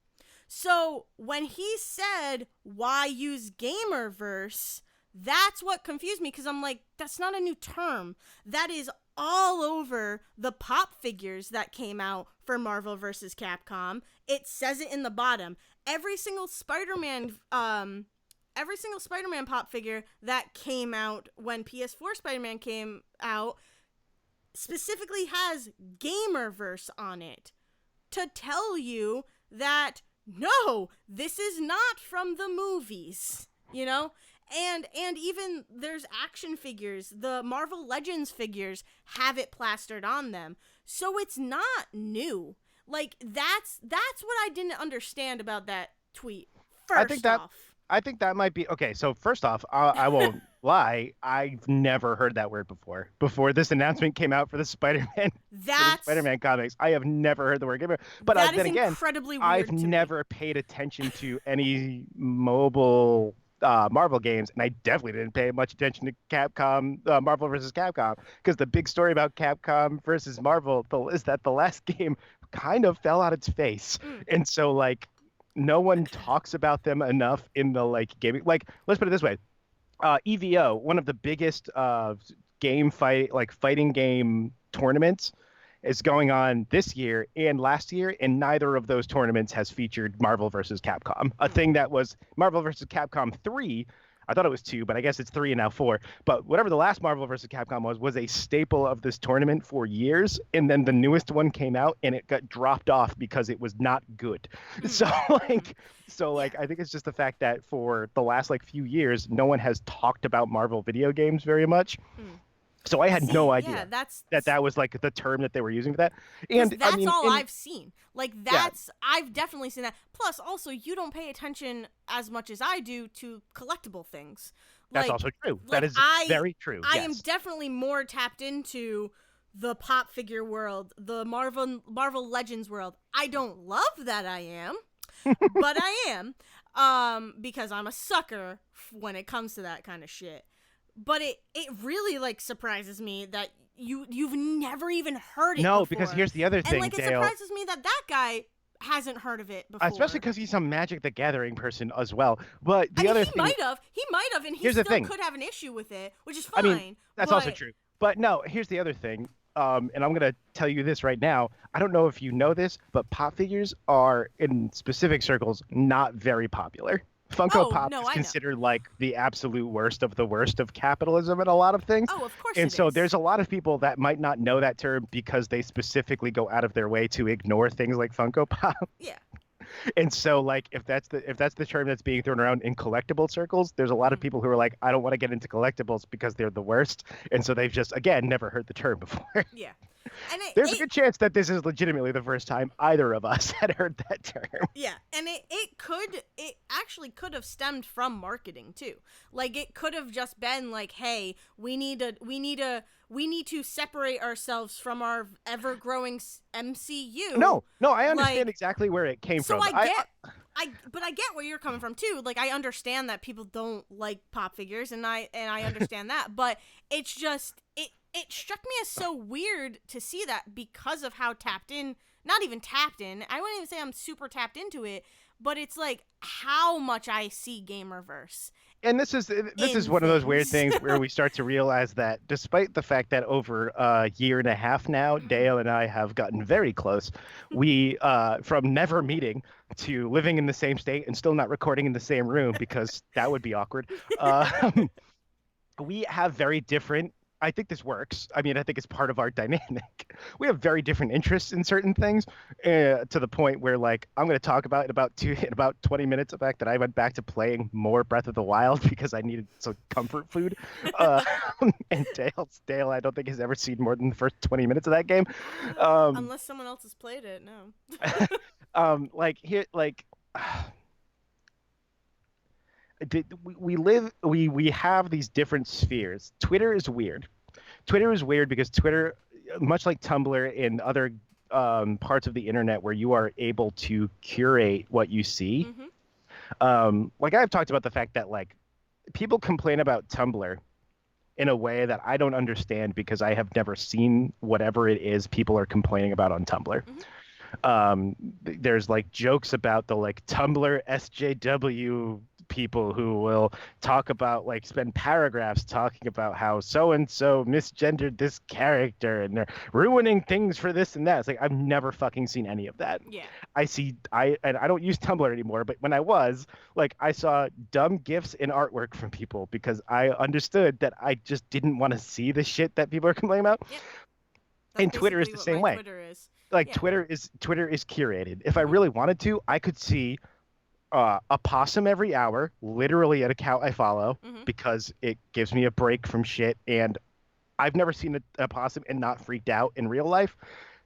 So when he said, why use Gamerverse, that's what confused me, because I'm like, that's not a new term. That is all over the pop figures that came out for Marvel vs. Capcom. It says it in the bottom. Every single Spider-Man pop figure that came out when PS4 Spider-Man came out specifically has Gamerverse on it to tell you that no, this is not from the movies, And even there's action figures. The Marvel Legends figures have it plastered on them. So it's not new. Like, that's what I didn't understand about that tweet. I think that might be okay. So first off, I won't lie. I've never heard that word before. Before this announcement came out for the Spider-Man comics, I have never heard the word gamer. But then again, incredibly weird I've never paid attention to any mobile Marvel games, and I definitely didn't pay much attention to Capcom, Marvel versus Capcom, because the big story about Capcom versus Marvel is that the last game kind of fell on its face, and so like. no one talks about them enough in the like gaming. Like, let's put it this way: EVO, one of the biggest fighting game tournaments, is going on this year and last year, and neither of those tournaments has featured Marvel versus Capcom. A thing that was Marvel versus Capcom 3. I thought it was 2, but I guess it's 3 and now 4. But whatever the last Marvel versus Capcom was a staple of this tournament for years. And then the newest one came out and it got dropped off because it was not good. So Yeah. I think it's just the fact that for the last like few years, no one has talked about Marvel video games very much. Mm. So I had no See, yeah, idea that's that that was like the term that they were using for that. because And I that's mean, all I've seen. Like yeah, I've definitely seen that. Plus, also, you don't pay attention as much as I do to collectible things. that's Like, also true. That like is very true. I am Yes. definitely more tapped into the pop figure world, the Marvel Legends world. I don't love that I am, but I am, because I'm a sucker when it comes to that kind of shit. But it really like surprises me that you've never even heard it No, because before. here's the other And thing, like it Dale. surprises me that that guy hasn't heard of it before. Especially because he's a Magic the Gathering person as well. But I the mean, other thing, he might have, and he here's the still thing. could have an issue with it, which is I mean, fine. that's also But true. But no, here's the other thing. And I'm gonna tell you this right now. I don't know if you know this, but pop figures are in specific circles not very popular. Funko oh Pop no, is I know. considered like the absolute worst of the worst of capitalism in a lot of things. Oh, of course And it so is. there's a lot of people that might not know that term because they specifically go out of their way to ignore things like Funko Pop. Yeah. And so like if that's the term that's being thrown around in collectible circles, there's a lot of Mm. people who are like, I don't want to get into collectibles because they're the worst. And so they've just again never heard the term before. Yeah. And There's a good chance that this is legitimately the first time either of us had heard that term. yeah, and it actually could have stemmed from marketing too. Like it could have just been like, hey, we need to separate ourselves from our ever growing MCU. No, I understand Like, exactly where it came so from. but I get where you're coming from too. Like I understand that people don't like pop figures, and I understand that, but it's just it struck me as so weird to see that because of how tapped in, not even tapped in. I wouldn't even say I'm super tapped into it, but it's like how much I see Gamerverse And this is in one of those weird things. things where we start to realize that despite the fact that over a year and a half now, Dale and I have gotten very close, we from never meeting to living in the same state and still not recording in the same room because that would be awkward. Uh, we have very different. I think this works. I mean, I think it's part of our dynamic. We have very different interests in certain things, to the point where, like, I'm going to talk about in about 20 minutes the fact that I went back to playing more Breath of the Wild because I needed some comfort food. Uh, and Dale, I don't think has ever seen more than the first 20 minutes of that game. Um, Unless someone else has played it, no. like here, like. We have these different spheres. Twitter is weird. Twitter is weird because Twitter, much like Tumblr and other parts of the internet where you are able to curate what you see. Mhm. Like I've talked about the fact that like people complain about Tumblr in a way that I don't understand because I have never seen whatever it is people are complaining about on Tumblr. Mhm. There's like jokes about the like Tumblr SJW people who will talk about like spend paragraphs talking about how so and so misgendered this character and they're ruining things for this and that. It's like I've never fucking seen any of that. Yeah. I don't use Tumblr anymore, but when I was, like, I saw dumb gifs and artwork from people because I understood that I just didn't want to see the shit that people are complaining about. Yep. That's And Twitter is basically the what same my way. Twitter is. Like Yeah. Twitter is curated. If I Mhm. really wanted to, I could see a possum every hour, literally an account I follow Mhm. because it gives me a break from shit. And I've never seen a possum and not freaked out in real life.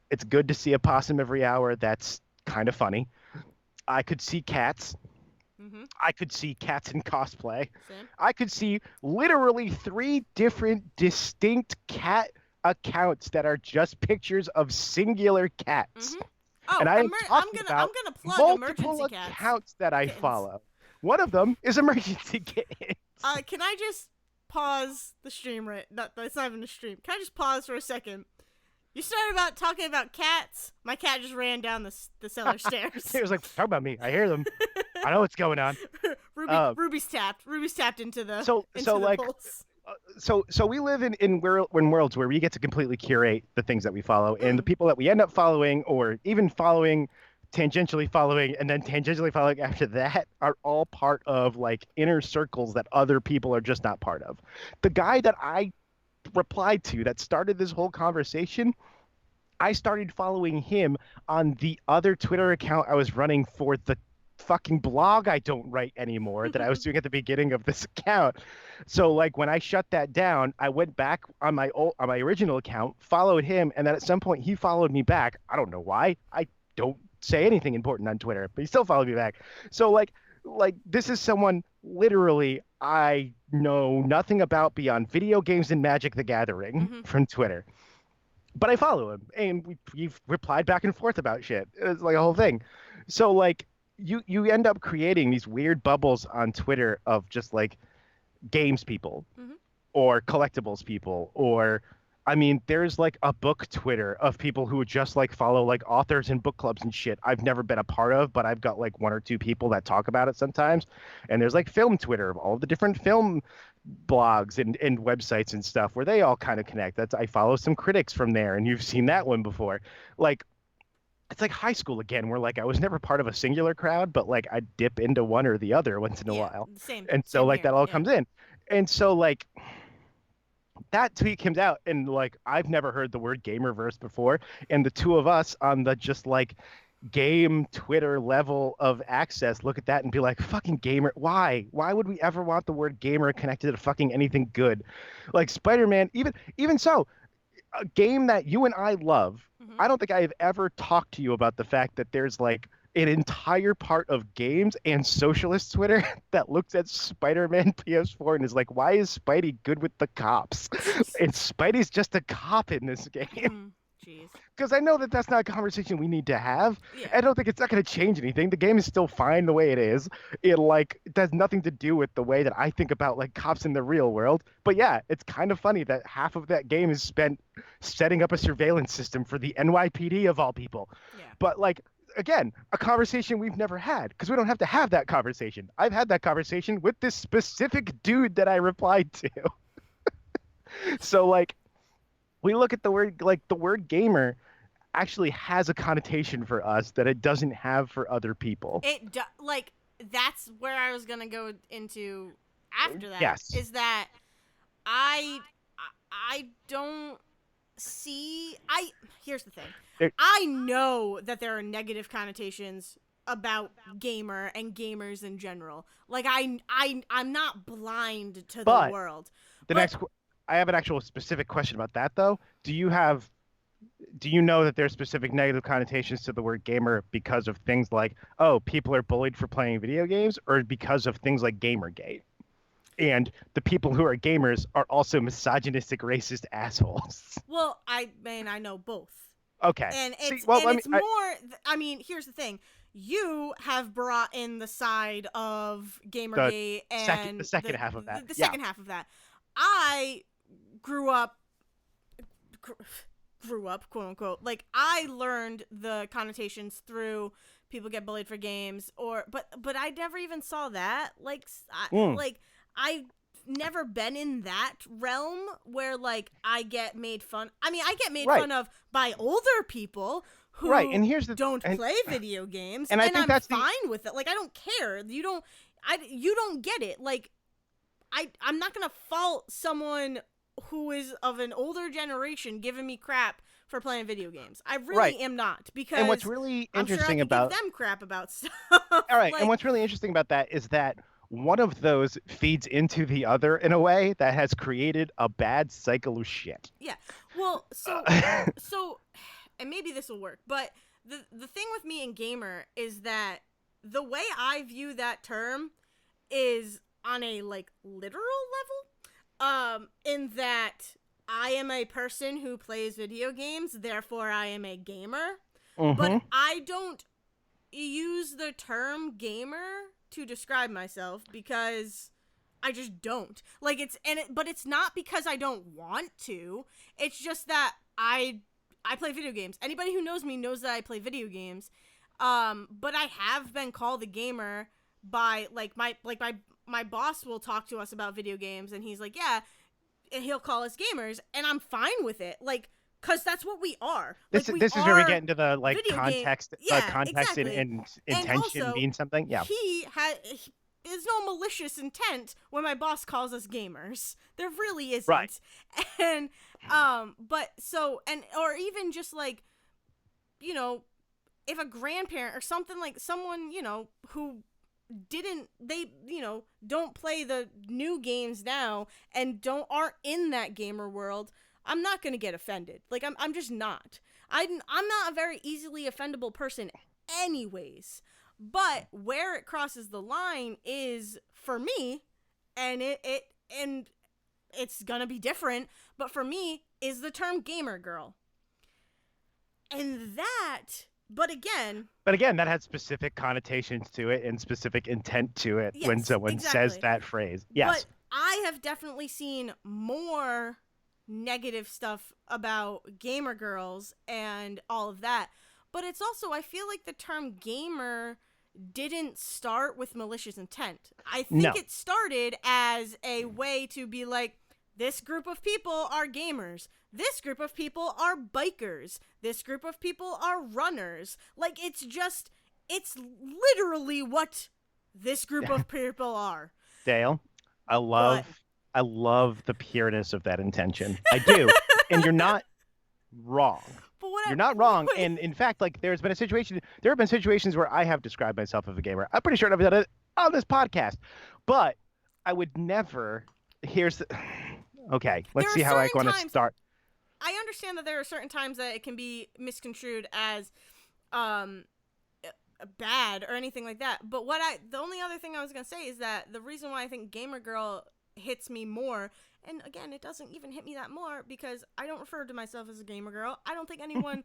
It's good to see a possum every hour. That's kind of funny. I could see cats. Mhm. I could see cats in cosplay. Same. I could see literally 3 different distinct cat accounts that are just pictures of singular cats. Mhm. Oh, And I am I'm talking I'm about gonna plug multiple emergency cats. accounts that I Kittens. follow. One of them is Emergency Kittens. Can I just pause the stream right? That's not even a stream. Can I just pause for a second? You started about talking about cats. My cat just ran down the cellar stairs. It was like, talk about me. I hear them. I know what's going on. Ruby's tapped. Ruby's tapped into the So like, pulse. so we live in worlds where we get to completely curate the things that we follow, and the Mm. people that we end up following, or even following, tangentially following, and then tangentially following after that, are all part of like inner circles that other people are just not part of. The guy that I replied to that started this whole conversation, I started following him on the other Twitter account I was running for the fucking blog I don't write anymore that I was doing at the beginning of this account. So like when I shut that down, I went back on my original account, followed him, and then at some point he followed me back. I don't know why. I don't say anything important on Twitter, but he still followed me back. So like this is someone literally I know nothing about beyond video games and Magic the Gathering Mm-hmm. from Twitter. But I follow him, and we've replied back and forth about shit. It's like a whole thing. So like you end up creating these weird bubbles on Twitter of just like games people Mm-hmm. or collectibles people, or I mean there's like a book Twitter of people who just like follow like authors and book clubs and shit I've never been a part of, but I've got like one or two people that talk about it sometimes. And there's like film Twitter of all the different film blogs and websites and stuff where they all kind of connect. That's I follow some critics from there, and you've seen that one before. Like it's like high school again, where like I was never part of a singular crowd, but like I dip into one or the other once in a Yeah. while. Same. And so Same like here. that all Yeah. comes in. And so like that tweet comes out, and like I've never heard the word gamerverse before, and the two of us on the just like game Twitter level of access look at that and be like, fucking gamer, why would we ever want the word gamer connected to fucking anything good? Like Spider-Man, even so, a game that you and I love, Mm-hmm. I don't think I have ever talked to you about the fact that there's like an entire part of games and socialist Twitter that looks at Spider-Man PS4 and is like, why is Spidey good with the cops? And Spidey's just a cop in this game. Jeez. Because I know that that's not a conversation we need to have. Yeah. I don't think it's not going to change anything. The game is still fine the way it is. It has nothing to do with the way that I think about like cops in the real world. But yeah, it's kind of funny that half of that game is spent setting up a surveillance system for the NYPD of all people. Yeah. But like again, a conversation we've never had because we don't have to have that conversation. I've had that conversation with this specific dude that I replied to. So like we look at the word gamer actually has a connotation for us that it doesn't have for other people. Like that's where I was gonna go into after that. Yes. Is that I don't see. Here's the thing. There- I know that there are negative connotations about gamer and gamers in general. Like I'm not blind to the But world. I have an actual specific question about that though. Do you know that there's specific negative connotations to the word gamer because of things like, oh, people are bullied for playing video games, or because of things like Gamergate? And the people who are gamers are also misogynistic, racist assholes. Well, I mean I know both. Okay. And it's See, well, and it's more. I mean, here's the thing: you have brought in the side of Gamergate and the second half of that. The Yeah. second half of that. I grew up, quote unquote. Like I learned the connotations through people get bullied for games, but I never even saw that. Like I never been in that realm where like I get made fun. I mean, I get made Right. fun of by older people who Right, and here's the don't and- play video games, and I and think I'm that's fine with it. Like I don't care. You don't get it. Like I'm not gonna fault someone who is of an older generation giving me crap for playing video games. I really Right. am not, because And what's really I'm sure I interesting could about give them crap about stuff. all right, Like, and what's really interesting about that is that one of those feeds into the other in a way that has created a bad cycle of shit. yeah. Well, so and maybe this will work, but the thing with me and gamer is that the way I view that term is on a like literal level, in that I am a person who plays video games, therefore I am a gamer. Mhm. But I don't use the term gamer to describe myself because I just don't. Like but it's not because I don't want to. It's just that I I play video games. Anybody who knows me knows that I play video games. But I have been called a gamer by my boss will talk to us about video games, and he's like, yeah, and he'll call us gamers, and I'm fine with it. Like, cause that's what we are. This Like, we this is where we are get into the like video game. context, Yeah, context exactly. and And intention also, mean something. Yeah. there's no malicious intent when my boss calls us gamers. There really isn't. Right. And but so, and or even just like, you know, if a grandparent or something, like someone, you know, who don't play the new games now and aren't in that gamer world, I'm not gonna get offended. Like, I'm just not. I'm not a very easily offendable person anyways. But where it crosses the line is for me, and it's gonna be different, but for me is the term gamer girl. And that, but again, that has specific connotations to it and specific intent to it when yes, someone says exactly. that phrase. Yes. But I have definitely seen more negative stuff about gamer girls and all of that. But it's also, I feel like the term gamer didn't start with malicious intent. I think No. it started as a way to be like, this group of people are gamers. This group of people are bikers. This group of people are runners. Like, it's literally what this group of people are. Dale, I love the pureness of that intention. I do. And you're not wrong. But what You're not wrong. And in fact, like there have been situations where I have described myself as a gamer. I'm pretty sure I've done it on this podcast. But I would never okay, let's see how I want to start. I understand that there are certain times that it can be misconstrued as bad or anything like that. But the only other thing I was going to say is that the reason why I think gamer girl hits me more, and again, it doesn't even hit me that more because I don't refer to myself as a gamer girl. I don't think anyone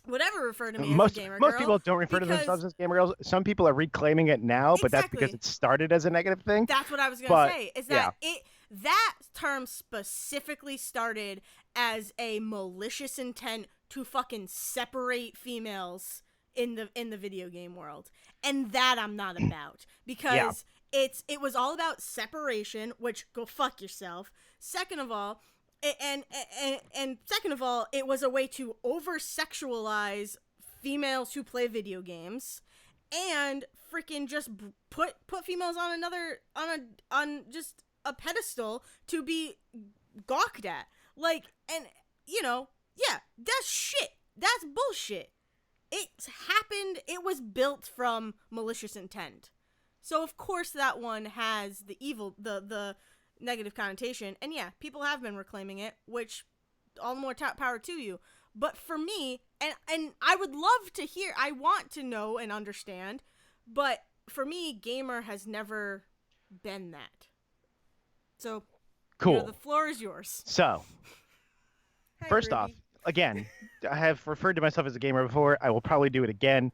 would ever refer to me as a gamer girl. Most people don't refer to themselves as gamer girls. Some people are reclaiming it now, but that's because it started as a negative thing. That's what I was going to say, is that that term specifically started as a malicious intent to fucking separate females in the video game world. And that I'm not about, because it was all about separation, which go fuck yourself. Second of all, and second of all, it was a way to over-sexualize females who play video games, and freaking just put females on just a pedestal to be gawked at. Like, and that's shit. That's bullshit. It's happened. It was built from malicious intent. So of course that one has the evil, the negative connotation. And yeah, people have been reclaiming it, which all the more power to you. But for me, and I would love to hear, I want to know and understand, but for me, gamer has never been that. So cool. The floor is yours. So, first Ruby. off, again, I have referred to myself as a gamer before. I will probably do it again.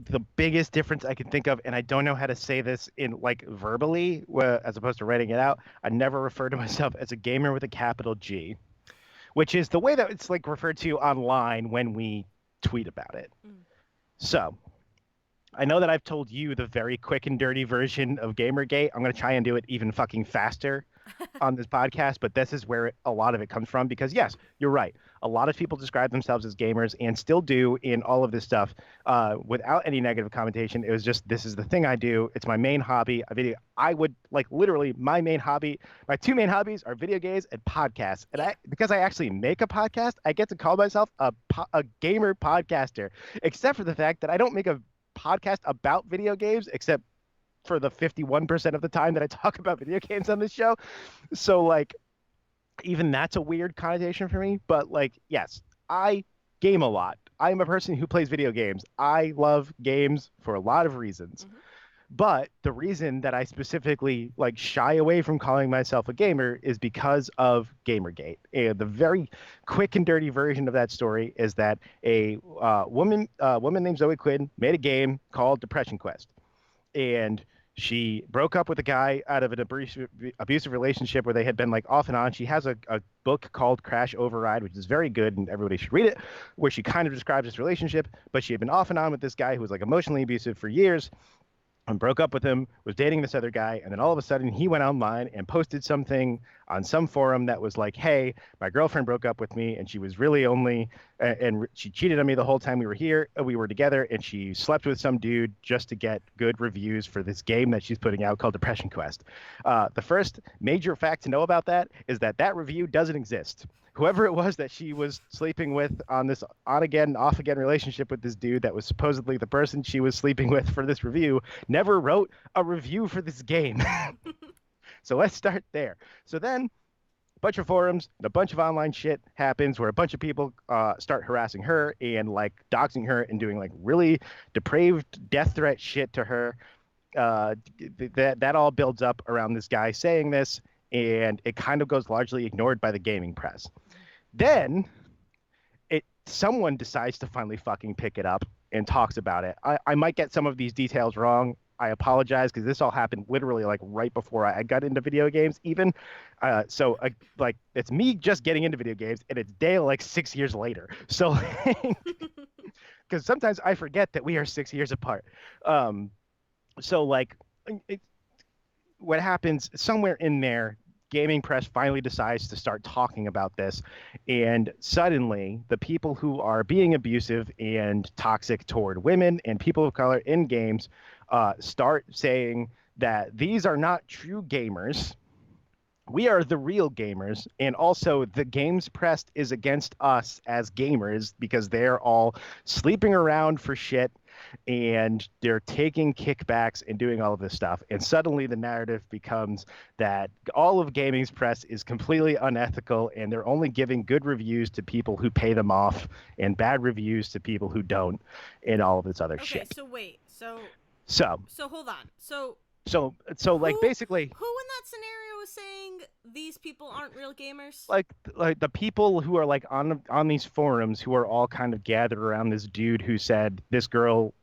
The biggest difference I can think of, and I don't know how to say this in like verbally as opposed to writing it out, I never refer to myself as a gamer with a capital G, which is the way that it's like referred to online when we tweet about it. So I know that I've told you the very quick and dirty version of Gamergate. I'm going to try and do it even fucking faster on this podcast, but this is where a lot of it comes from, because yes, you're right. A lot of people describe themselves as gamers and still do in all of this stuff without any negative connotation. It was just, this is the thing I do. It's my main hobby. I would like literally my two main hobbies are video games and podcasts. And because I actually make a podcast, I get to call myself a gamer podcaster, except for the fact that I don't make a podcast about video games, except for the 51% of the time that I talk about video games on this show. So like, even that's a weird connotation for me. But like, yes, I game a lot. I'm a person who plays video games. I love games for a lot of reasons. Mm-hmm. But the reason that I specifically like shy away from calling myself a gamer is because of Gamergate. And the very quick and dirty version of that story is that a woman named Zoe Quinn made a game called Depression Quest. And She broke up with a guy out of an abusive relationship where they had been like off and on. She has a book called Crash Override, which is very good and everybody should read it, where she kind of describes this relationship. But she had been off and on with this guy who was like emotionally abusive for years and broke up with him, was dating this other guy, and then all of a sudden he went online and posted something on some forum that was like, "Hey, my girlfriend broke up with me, and she was really only, and she cheated on me the whole time we were here, we were together, and she slept with some dude just to get good reviews for this game that she's putting out called Depression Quest." The first major fact to know about that is that that review doesn't exist. Whoever it was that she was sleeping with on this on again, off again relationship with this dude that was supposedly the person she was sleeping with for this review never wrote a review for this game. So let's start there. So then a bunch of forums, a bunch of online shit happens where a bunch of people start harassing her and like doxing her and doing like really depraved death threat shit to her. That all builds up around this guy saying this, and it kind of goes largely ignored by the gaming press. Then someone decides to finally fucking pick it up and talks about it. I might get some of these details wrong. I apologize because this all happened literally like right before I got into video games even. Like it's me just getting into video games and it's Dale like 6 years later. So because sometimes I forget that we are 6 years apart. So like it, what happens somewhere in there, gaming press finally decides to start talking about this, and suddenly the people who are being abusive and toxic toward women and people of color in games start saying that these are not true gamers. We are the real gamers, and also the games press is against us as gamers because they're all sleeping around for shit and they're taking kickbacks and doing all of this stuff. And suddenly the narrative becomes that all of gaming's press is completely unethical and they're only giving good reviews to people who pay them off and bad reviews to people who don't, and all of this other Okay, shit. so wait. So So hold on. so like basically who in that scenario is saying these people aren't real gamers? like the people who are like on these forums who are all kind of gathered around this dude who said this girl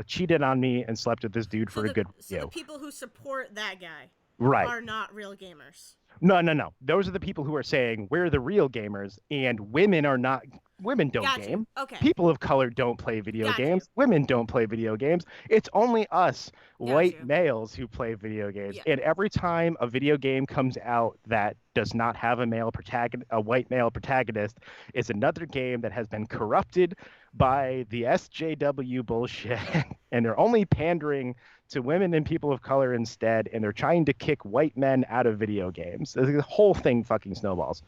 cheated on me and slept with this dude for a good So the people who support that guy right. are not real gamers. No. Those are the people who are saying we're the real gamers and women are not. Women don't Gotcha. game. Okay. People of color don't play video Gotcha. games. Women don't play video games. It's only us white Gotcha. males who play video games. Yeah. And every time a video game comes out that does not have a white male protagonist, it's another game that has been corrupted by the SJW bullshit, and they're only pandering to women and people of color instead, and they're trying to kick white men out of video games. The whole thing fucking snowballs.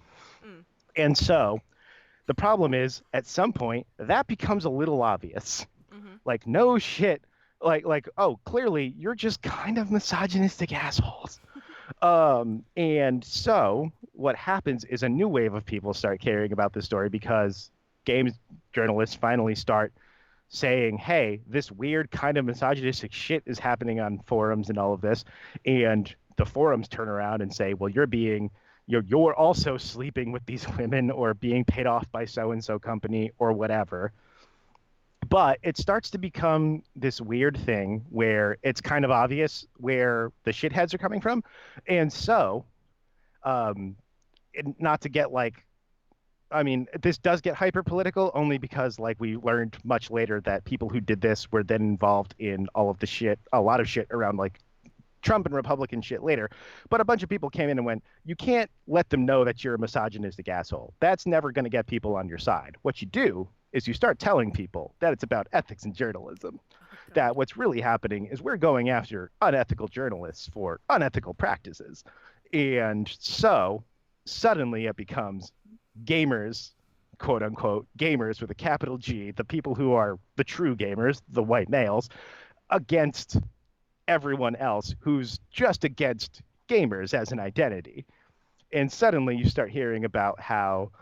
And so the problem is, at some point, that becomes a little obvious. Mm-hmm. Like, no shit. Oh, clearly, you're just kind of misogynistic assholes. And so what happens is a new wave of people start caring about this story because games journalists finally start saying, hey, this weird kind of misogynistic shit is happening on forums and all of this. And the forums turn around and say, well, you're also sleeping with these women or being paid off by so-and-so company or whatever. But it starts to become this weird thing where it's kind of obvious where the shitheads are coming from. And so, not to get like, I mean, this does get hyper political only because like we learned much later that people who did this were then involved in all of the shit, a lot of shit around like Trump and Republican shit later. But a bunch of people came in and went, you can't let them know that you're a misogynistic asshole. That's never going to get people on your side. What you do is you start telling people that it's about ethics and journalism. That what's really happening is we're going after unethical journalists for unethical practices. And so suddenly it becomes gamers, quote unquote, gamers with a capital G, the people who are the true gamers, the white males, against everyone else who's just against gamers as an identity. And suddenly you start hearing about how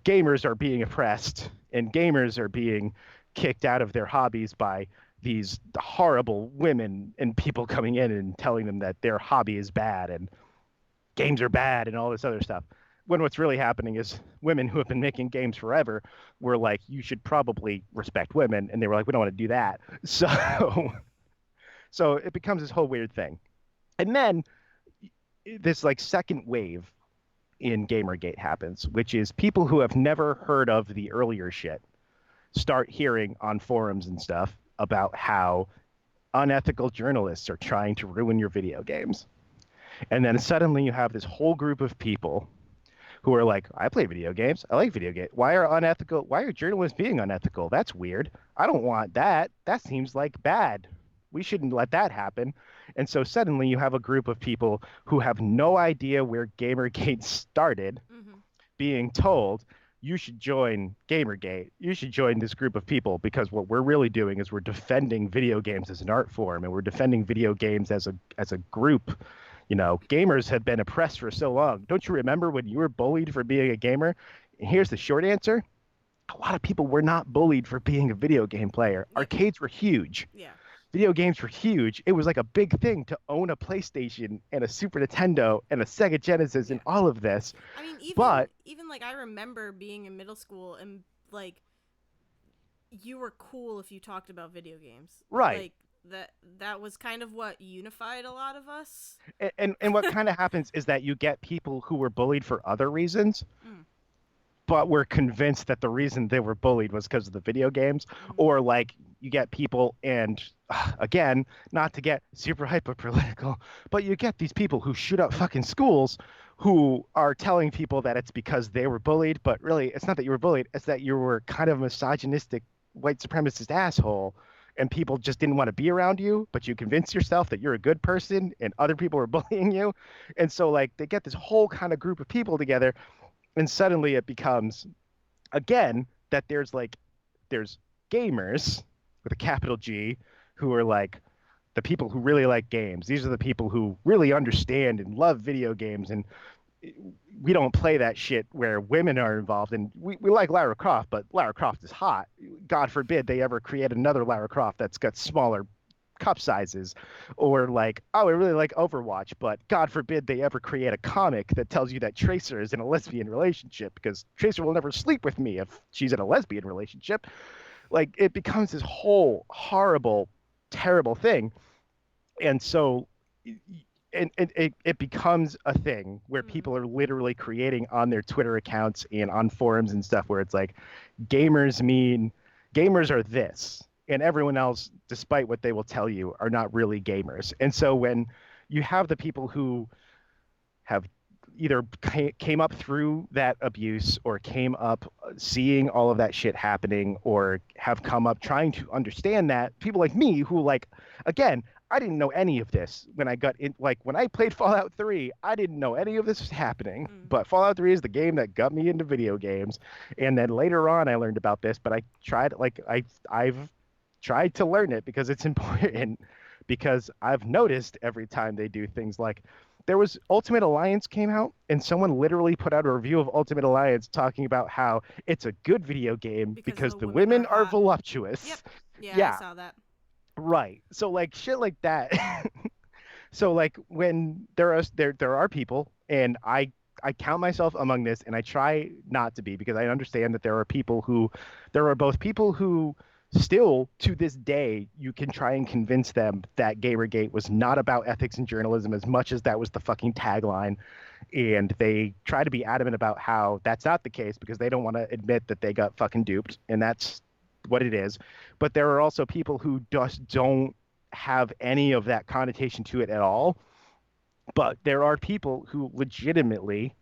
gamers are being oppressed and gamers are being kicked out of their hobbies by these horrible women and people coming in and telling them that their hobby is bad and games are bad and all this other stuff. When what's really happening is women who have been making games forever were like, you should probably respect women. And they were like, we don't want to do that. So So it becomes this whole weird thing. And then this like second wave in Gamergate happens, which is people who have never heard of the earlier shit start hearing on forums and stuff about how unethical journalists are trying to ruin your video games. And then suddenly you have this whole group of people who are like, I play video games. I like video games. Why are journalists being unethical? That's weird. I don't want that. That seems like bad. We shouldn't let that happen. And so suddenly you have a group of people who have no idea where Gamergate started Mm-hmm. being told you should join Gamergate. You should join this group of people because what we're really doing is we're defending video games as an art form and we're defending video games as a group. You know, gamers have been oppressed for so long. Don't you remember when you were bullied for being a gamer? And here's the short answer. A lot of people were not bullied for being a video game player. Yep. Arcades were huge. Yeah. Video games were huge. It was like a big thing to own a PlayStation and a Super Nintendo and a Sega Genesis Yeah. and all of this. I mean, But even like I remember being in middle school and like you were cool if you talked about video games. right. Like that was kind of what unified a lot of us. And what kind of happens is that you get people who were bullied for other reasons, Mm. but were convinced that the reason they were bullied was because of the video games. Or like you get people, and again, not to get super hyper political, but you get these people who shoot up fucking schools who are telling people that it's because they were bullied, but really it's not that you were bullied, it's that you were kind of a misogynistic white supremacist asshole and people just didn't want to be around you, but you convince yourself that you're a good person and other people are bullying you. And so like they get this whole kind of group of people together and suddenly it becomes again that there's gamers with a capital G who are like the people who really like games. These are the people who really understand and love video games and we don't play that shit where women are involved and we like Lara Croft, but Lara Croft is hot. God forbid they ever create another Lara Croft that's got smaller cup sizes. Or like, oh, I really like Overwatch, but God forbid they ever create a comic that tells you that Tracer is in a lesbian relationship because Tracer will never sleep with me if she's in a lesbian relationship. Like it becomes this whole horrible, terrible thing. And so and it becomes a thing where people are literally creating on their Twitter accounts and on forums and stuff where it's like gamers are this and everyone else, despite what they will tell you, are not really gamers. And so when you have the people who have either came up through that abuse or came up seeing all of that shit happening or have come up trying to understand that, people like me who like, again, I didn't know any of this when I got in. Like when I played Fallout 3, I didn't know any of this was happening. But Fallout 3 is the game that got me into video games. And then later on, I learned about this. But I tried, like I've tried to learn it because it's important. Because I've noticed every time they do things like there was Ultimate Alliance came out, and someone literally put out a review of Ultimate Alliance talking about how it's a good video game because the women are voluptuous. Yep. Yeah, Yeah. I saw that. Right. So like shit like that. So like when there are people and I count myself among this and I try not to be because I understand that there are both people who still to this day you can try and convince them that Gamergate was not about ethics and journalism as much as that was the fucking tagline, and they try to be adamant about how that's not the case because they don't want to admit that they got fucking duped, and that's what it is. But there are also people who just don't have any of that connotation to it at all. But there are people who legitimately,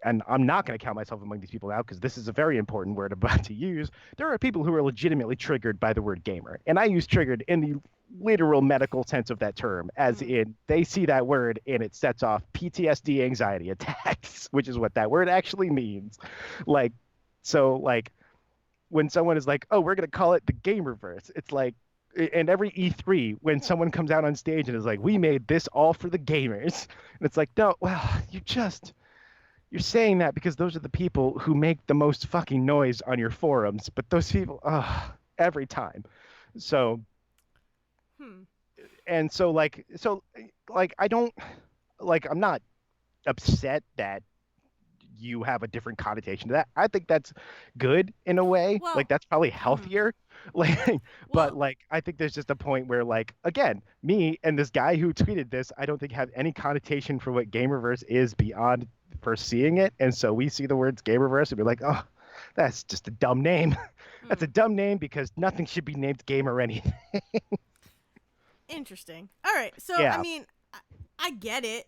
and I'm not going to count myself among these people now because this is a very important word I'm about to use. There are people who are legitimately triggered by the word gamer. And I use triggered in the literal medical sense of that term, as in they see that word and it sets off PTSD anxiety attacks, which is what that word actually means. Like, so like when someone is like, oh, we're going to call it the gamerverse, it's like, and every E3, when someone comes out on stage and is like, we made this all for the gamers. And it's like, no, well, you're saying that because those are the people who make the most fucking noise on your forums. But those people, every time. So, and so like, I don't, like, I'm not upset that you have a different connotation to that. I think that's good in a way. Like Well, that's probably mhm. healthier. Like, but Well, like I think there's just a point where like again, me and this guy who tweeted this, I don't think have any connotation for what Gamerverse is beyond first seeing it. And so we see the words Gamerverse and we're like, oh, that's just a dumb name. That's a hmm. dumb name because nothing should be named Gamer or anything. Interesting. All right. So, I Yeah. mean, I get it.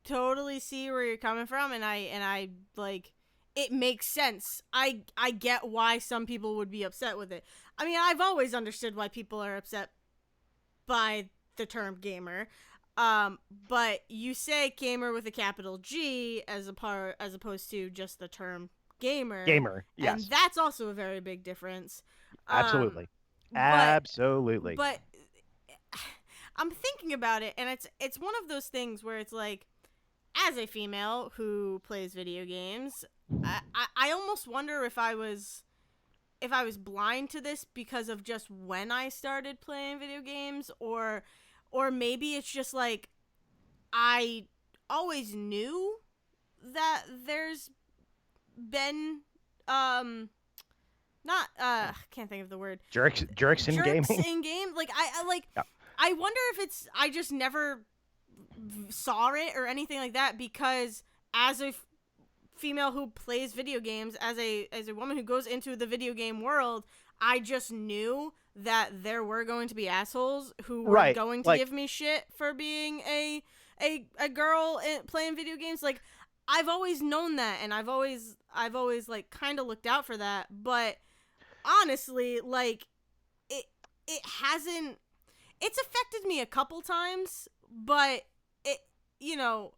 Totally see where you're coming from, and I like it makes sense. I get why some people would be upset with it. I mean, I've always understood why people are upset by the term gamer. But you say gamer with a capital G as opposed to just the term gamer, Gamer. and Yes. that's also a very big difference. Um, Absolutely. but Absolutely. but I'm thinking about it, and it's one of those things where it's like, as a female who plays video games, I almost wonder if I was blind to this because of just when I started playing video games, or maybe it's just like I always knew that there's been not can't think of the word Jerks in jerks gaming. in game. Like I like Yeah. I wonder if it's I just never saw it or anything like that because as a female who plays video games, as a woman who goes into the video game world, I just knew that there were going to be assholes who were Right. going to Like give me shit for being a girl playing video games. Like I've always known that, and I've always like kind of looked out for that. But honestly, like it it hasn't. It's affected me a couple times, but it you know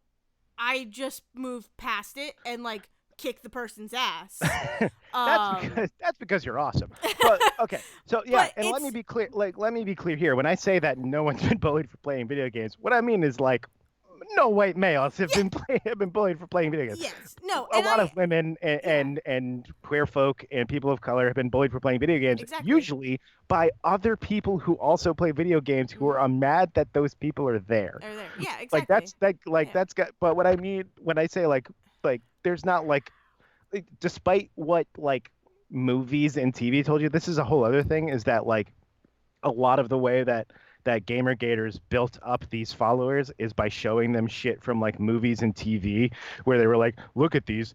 I just moved past it and like kick the person's ass. Um, that's because you're awesome. But okay, so yeah, but and let me it's be clear. Like, let me be clear here. When I say that no one's been bullied for playing video games, what I mean is like, no white males have yeah, have been bullied for playing video games. yes, no, A and lot I of women yeah, and queer folk and people of color have been bullied for playing video games, exactly. usually by other people who also play video games who Mm-hmm. are mad that those people are there. They're there. Yeah, Like exactly. that's that like Yeah. that's got. But what I mean when I say like there's not like, despite what like movies and TV told you, this is a whole other thing. Is that like a lot of the way that gamer gators built up these followers is by showing them shit from like movies and TV where they were like, look at these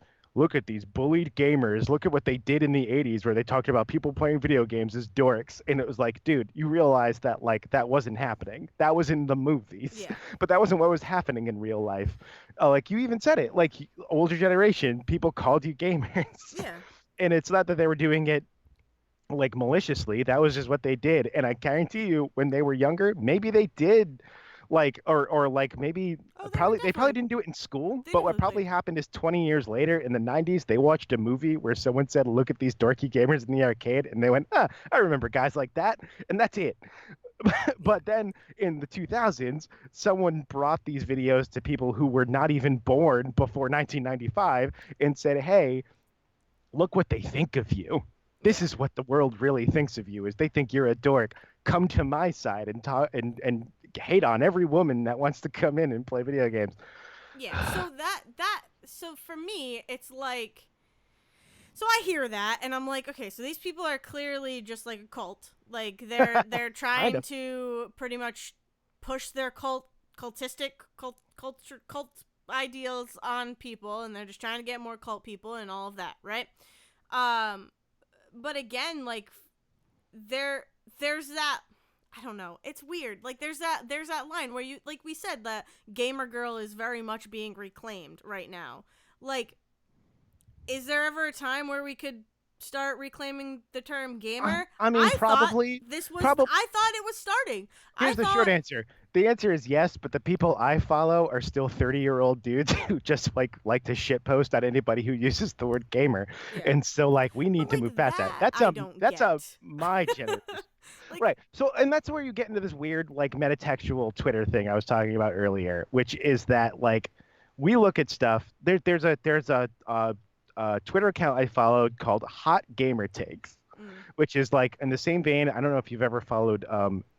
bullied gamers. Look at what they did in the 80s where they talked about people playing video games as dorks. And it was like, dude, you realize that like that wasn't happening. That was in the movies, Yeah. but that wasn't what was happening in real life. Like you even said it, like older generation, people called you gamers. Yeah. And it's not that they were doing it like maliciously. That was just what they did. And I guarantee you, when they were younger, maybe they did like or like maybe Oh, they were probably they probably definitely didn't do it in school. they But what definitely played. probably happened is 20 years later in the 90s, they watched a movie where someone said, "Look at these dorky gamers in the arcade," and they went, "Ah, I remember guys like that," and that's it. Yeah. But then in the 2000s, someone brought these videos to people who were not even born before 1995 and said, "Hey, look what they think of you. This Yeah. is what the world really thinks of you is they think you're a dork. Come to my side and talk and hate on every woman that wants to come in and play video games." Yeah. So so for me, it's like so I hear that and I'm like, okay, so these people are clearly just like a cult. Like they're Kind trying of. to pretty much push their cultistic culture cult ideals on people, and they're just trying to get more cult people and all of that, right? Um but again, like there there's that I don't know. It's weird. Like there's that line where you like we said that gamer girl is very much being reclaimed right now. Like is there ever a time where we could start reclaiming the term gamer? I mean, probably. Probably. I thought it was starting. I Here's the short thought answer. The answer is yes, but the people I follow are still 30-year-old dudes who just like to shit post on anybody who uses the word gamer. yeah. And so like we But need to like move past that. that I don't That's a get. my generation. like Right. So, and that's where you get into this weird, like, metatextual Twitter thing I was talking about earlier, which is that, like, we look at stuff. There's a Twitter account I followed called Hot Gamer Takes, mm, which is like in the same vein. I don't know if you've ever followed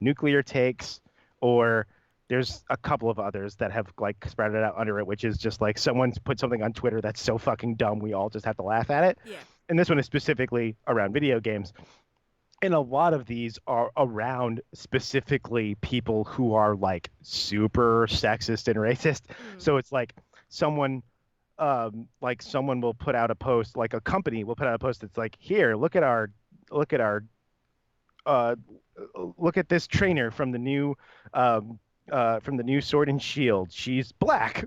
Nuclear Takes or there's a couple of others that have like spread it out under it, which is just like someone's put something on Twitter that's so fucking dumb we all just have to laugh at it. Yeah. And this one is specifically around video games. And a lot of these are around specifically people who are like super sexist and racist. Mm. So it's someone like someone will put out a post, like a company will put out a post that's like, here, look at our uh, look at this trainer um, from the new Sword and Shield. She's black.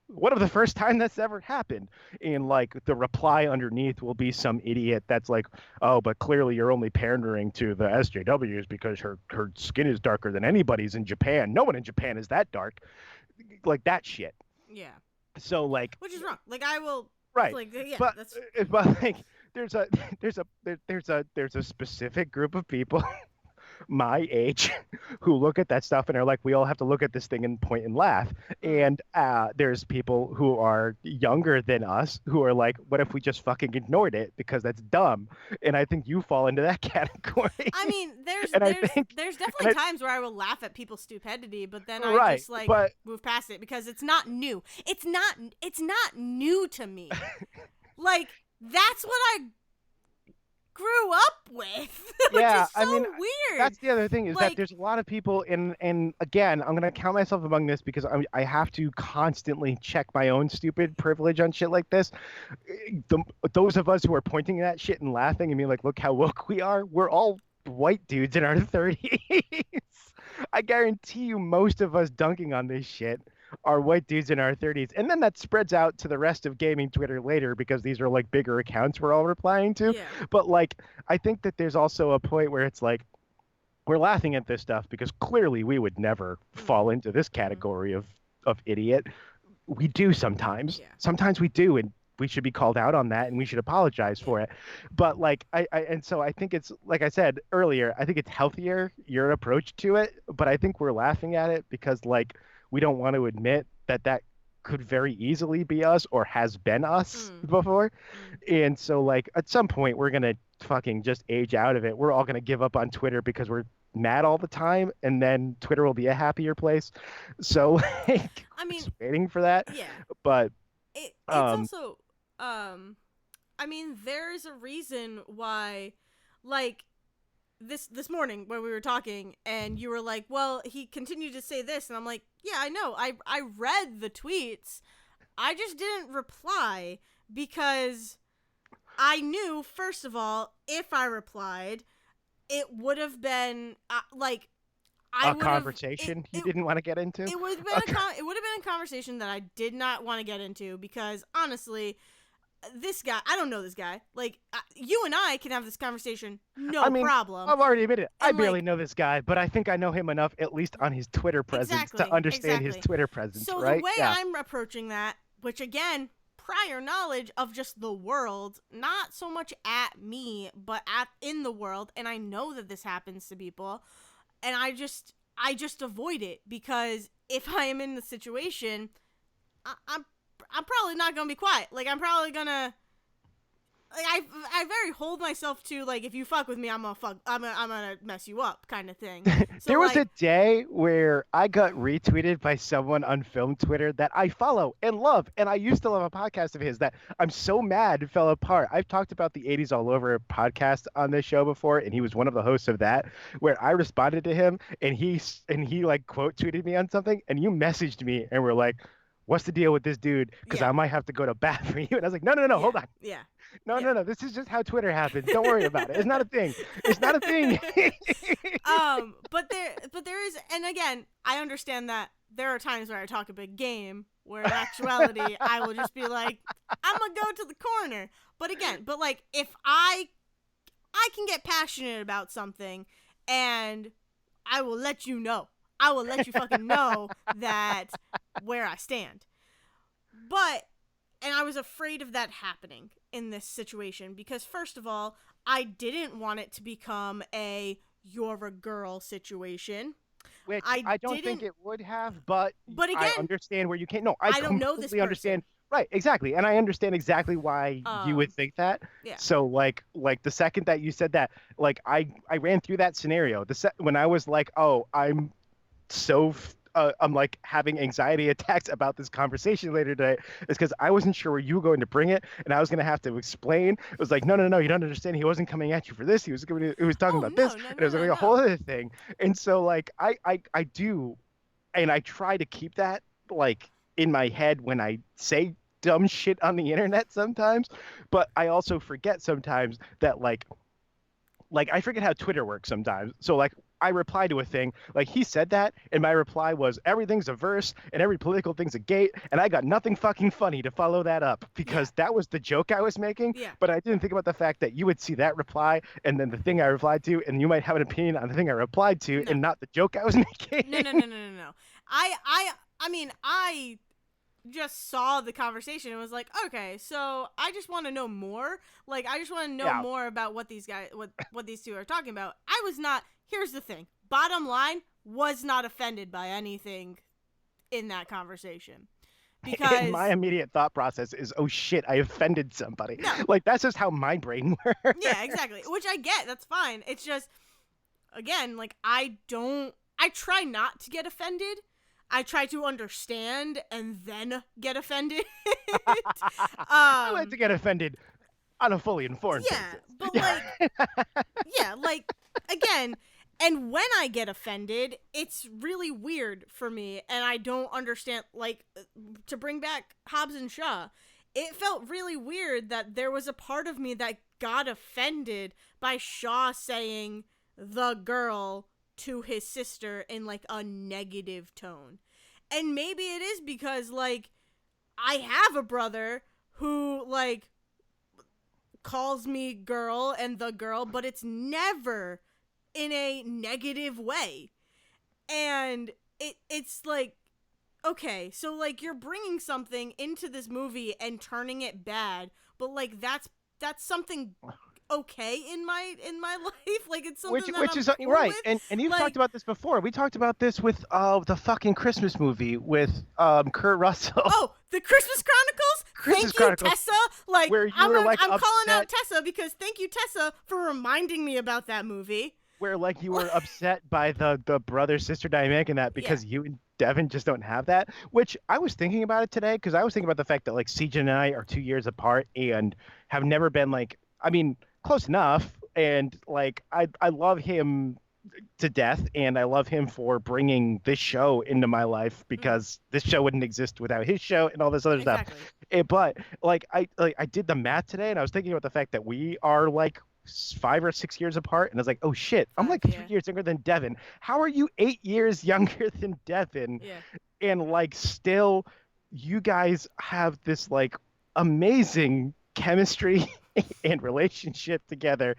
One of the first time that's ever happened. And like the reply underneath will be some idiot that's like, oh, but clearly you're only pandering to the SJWs because her skin is darker than anybody's in Japan. No one in Japan is that dark. Like that shit. Yeah. So like, Which is wrong. Like I will. right. Like yeah. But That's. but like there's a there's a specific group of people my age who look at that stuff and are like, we all have to look at this thing and point and laugh. Mm. And there's people who are younger than us who are like, what if we just fucking ignored it because that's dumb? And I think you fall into that category. I mean, And I think there's definitely times where I will laugh at people's stupidity, but then I right, just like but move past it because it's not new. It's not new to me. Like that's what I grew up with, which yeah, is so I mean, weird. that's the other thing is that Like, there's a lot of people, and again, I'm gonna count myself among this because I have to constantly check my own stupid privilege on shit like this. The, those of us who are pointing at that shit and laughing and being like, look how woke we are, we're all white dudes in our 30s. I guarantee you, most of us dunking on this shit are white dudes in our 30s. And then that spreads out to the rest of gaming Twitter later because these are like bigger accounts we're all replying to. yeah. But like, I think that there's also a point where it's like, we're laughing at this stuff because clearly we would never fall into this category of idiot. We do sometimes. Yeah. Sometimes we do, and we should be called out on that and we should apologize for it. But like and so I think it's like I said earlier, I think it's healthier your approach to it, but I think we're laughing at it because like we don't want to admit that that could very easily be us or has been us before. And so like at some point we're going to fucking just age out of it. We're all going to give up on Twitter because we're mad all the time and then Twitter will be a happier place. So like I mean, just waiting for that. yeah. But It's also I mean, there's a reason why like this morning when we were talking and you were like, well, he continued to say this, and I'm like, yeah, I know. I read the tweets. I just didn't reply because I knew, first of all, if I replied, it would have been like I a conversation you didn't want to get into. It would have been it would have been a conversation that I did not want to get into because honestly, this guy, I don't know this guy. Like you and I can have this conversation, no problem. I've already admitted I And, barely like, know this guy, but I think I know him enough, at least on his Twitter presence, to understand his Twitter presence. So right? the way I'm approaching that, which again, prior knowledge of just the world, not so much at me, but in the world, and I know that this happens to people, and I just avoid it because if I am in the situation, I'm probably not gonna be quiet. Like I'm probably gonna, like I very hold myself to like if you fuck with me, I'm gonna mess you up kind of thing. So, there was a day where I got retweeted by someone on film Twitter that I follow and love, and I used to love a podcast of his that I'm so mad fell apart. I've talked about the 80s All Over podcast on this show before, and he was one of the hosts of that, where I responded to him, and he like quote tweeted me on something, and you messaged me and were like, what's the deal with this dude? Because I might have to go to bat for you. And I was like, no, hold on. Yeah. No. This is just how Twitter happens. Don't worry about it. It's not a thing. It's not a thing. But there is, and again, I understand that there are times where I talk a big game, where in actuality, I will just be like, I'm gonna go to the corner. But again, like, if I can get passionate about something, and I will let you know. I will let you fucking know that where I stand. And I was afraid of that happening in this situation because, first of all, I didn't want it to become a you're a girl situation. Which I don't think it would have, but again, I understand where you can't. No, I don't know this person. Understand. Right, exactly. And I understand exactly why you would think that. Yeah. So like the second that you said that, like I ran through that scenario. When I was like, oh, I'm so I'm like having anxiety attacks about this conversation later today is because I wasn't sure where you were going to bring it, and I was going to have to explain. It was like, no, no, no, you don't understand. He wasn't coming at you for this. He was talking Oh about this, no, no, and it no, was no, like a whole no. other thing. And so like I do, and I try to keep that like in my head when I say dumb shit on the internet sometimes, but I also forget sometimes that like I forget how Twitter works sometimes. So like I reply to a thing like he said that, and my reply was everything's a verse and every political thing's a gate, and I got nothing fucking funny to follow that up Yeah, because that was the joke I was making. yeah. But I didn't think about the fact that you would see that reply and then the thing I replied to, and you might have an opinion on the thing I replied to No, and not the joke I was no, no, making. no, no, no, no. I mean, I just saw the conversation and was like, okay, so I just want to know more. Like, I just want to know Yeah. more about what these guys, what these two are talking about. I was not. Here's the thing. Bottom line, was not offended by anything in that conversation And my because immediate thought process is, oh shit, I offended somebody. no, Like that's just how my brain works. yeah, exactly. Which I get. That's fine. It's just again, like I don't. I try not to get offended. I try to understand and then get offended. I like to um, get offended on a fully informed yeah, basis. but like, yeah, like again, and when I get offended, it's really weird for me, and I don't understand. Like, to bring back Hobbs and Shaw, it felt really weird that there was a part of me that got offended by Shaw saying the girl to his sister in like a negative tone. And maybe it is because like I have a brother who like calls me girl and the girl, but it's never in a negative way. And it's like okay, so like you're bringing something into this movie and turning it bad, but like that's something okay in my life. Like it's which something that which I'm is cool right. with. And you've Like talked about this before. We talked about this with the fucking Christmas movie with Kurt Russell. oh, the Christmas Chronicles. Christmas Thank you, Chronicles, Tessa. Like where you were like I'm calling out upset, Tessa because thank you, Tessa, for reminding me about that movie. where like you were upset by the brother sister dynamic and that Yeah. because you and Devin just don't have that. Which I was thinking about it today because I was thinking about the fact that like CJ and I are 2 years apart and have never been like I mean close enough. And like I love him to death, and I love him for bringing this show into my life Mm, because this show wouldn't exist without his show and all this other stuff. exactly. But like I did the math today, and I was thinking about the fact that we are like 5 or 6 years apart, and I was like, oh shit, I'm 5, like three yeah. years younger than Devin. How are you 8 years younger than Devin? Yeah. And like still, you guys have this like amazing chemistry and relationship together,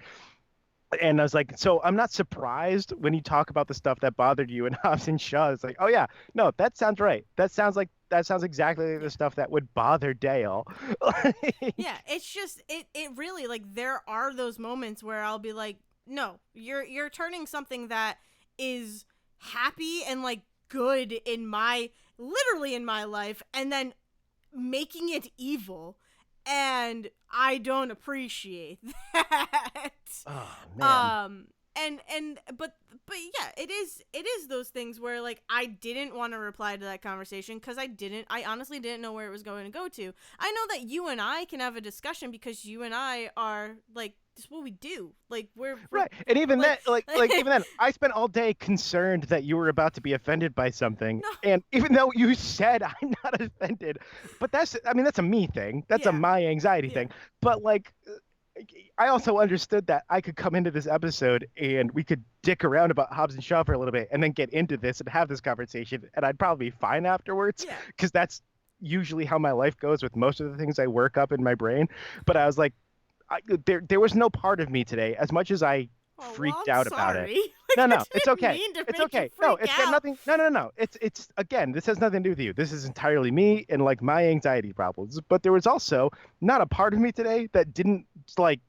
and I was like, so I'm not surprised when you talk about the stuff that bothered you in Hobbs and Shaw. It's like, oh yeah, no, that sounds right. That sounds exactly like Yeah. the stuff that would bother Dale. Yeah, it's just it really like there are those moments where I'll be like, "No, you're turning something that is happy and like good in my literally in my life and then making it evil." And I don't appreciate that. Oh man. um but yeah, it is those things where like I didn't want to reply to that conversation because I honestly didn't know where it was going to go to. I know that you and I can have a discussion because you and I are like this is what we do, like we're Right. And even like then, like even then, I spent all day concerned that you were about to be offended by something. no, And even though you said I'm not offended, but I mean, that's a me thing. That's a yeah, my anxiety yeah, thing. But like, I also understood that I could come into this episode and we could dick around about Hobbs and Shaw for a little bit and then get into this and have this conversation, and I'd probably be fine afterwards yeah. because that's usually how my life goes with most of the things I work up in my brain. But I was like, there was no part of me today, as much as I Oh well, freaked I'm out about it. sorry. No, Like I no, it's didn't okay. mean to It's make you okay. No, freak it's got out. nothing. No, no, no. It's again, this has nothing to do with you. This is entirely me and like my anxiety problems. But there was also not a part of me today that didn't like.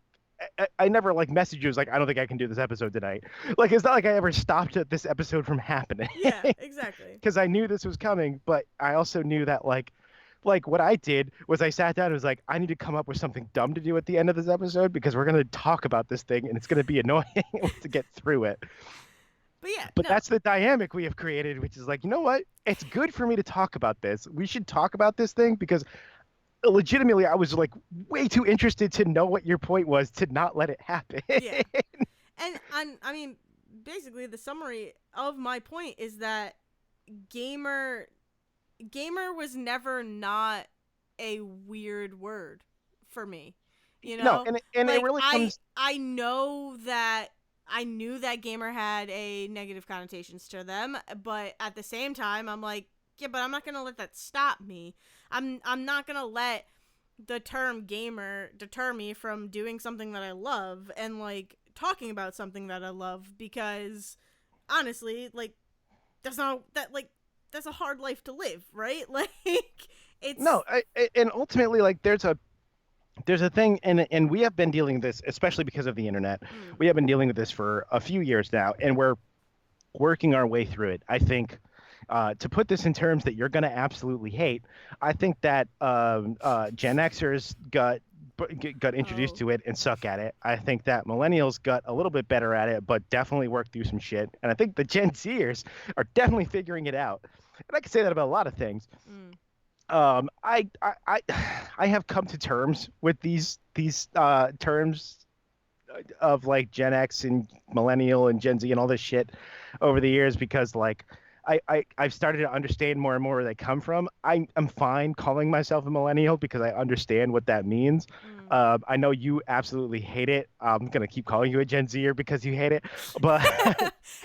I never like messaged you. It was like, I don't think I can do this episode tonight. Like, it's not like I ever stopped this episode from happening Yeah, exactly. because I knew this was coming. But I also knew that like what I did was I sat down and was like, I need to come up with something dumb to do at the end of this episode because we're going to talk about this thing and it's going to be annoying to get through it. But yeah, But no. that's the dynamic we have created, which is like, you know what? It's good for me to talk about this. We should talk about this thing because legitimately I was like way too interested to know what your point was to not let it happen. Yeah. And I mean, basically the summary of my point is that gamer gamer was never not a weird word for me. You No, know? and it Like really comes. I know that I knew that gamer had a negative connotations to them, but at the same time I'm like, yeah, but I'm not going to let that stop me. I'm not going to let the term gamer deter me from doing something that I love and like talking about something that I love because honestly, like that's not that like that's a hard life to live, right? Like No, it's and ultimately, like, there's a thing, and we have been dealing with this, especially because of the internet. mm, We have been dealing with this for a few years now, and we're working our way through it. I think, to put this in terms that you're going to absolutely hate, I think that Gen Xers got introduced oh to it and suck at it. I think that millennials got a little bit better at it, but definitely worked through some shit. And I think the Gen Zers are definitely figuring it out. And I can say that about a lot of things. mm, I I have come to terms with these terms of like Gen X and millennial and Gen Z and all this shit over the years because like I've started to understand more and more where they come from. I'm fine calling myself a millennial because I understand what that means. mm. I know you absolutely hate it. I'm gonna keep calling you a Gen Zer because you hate it, but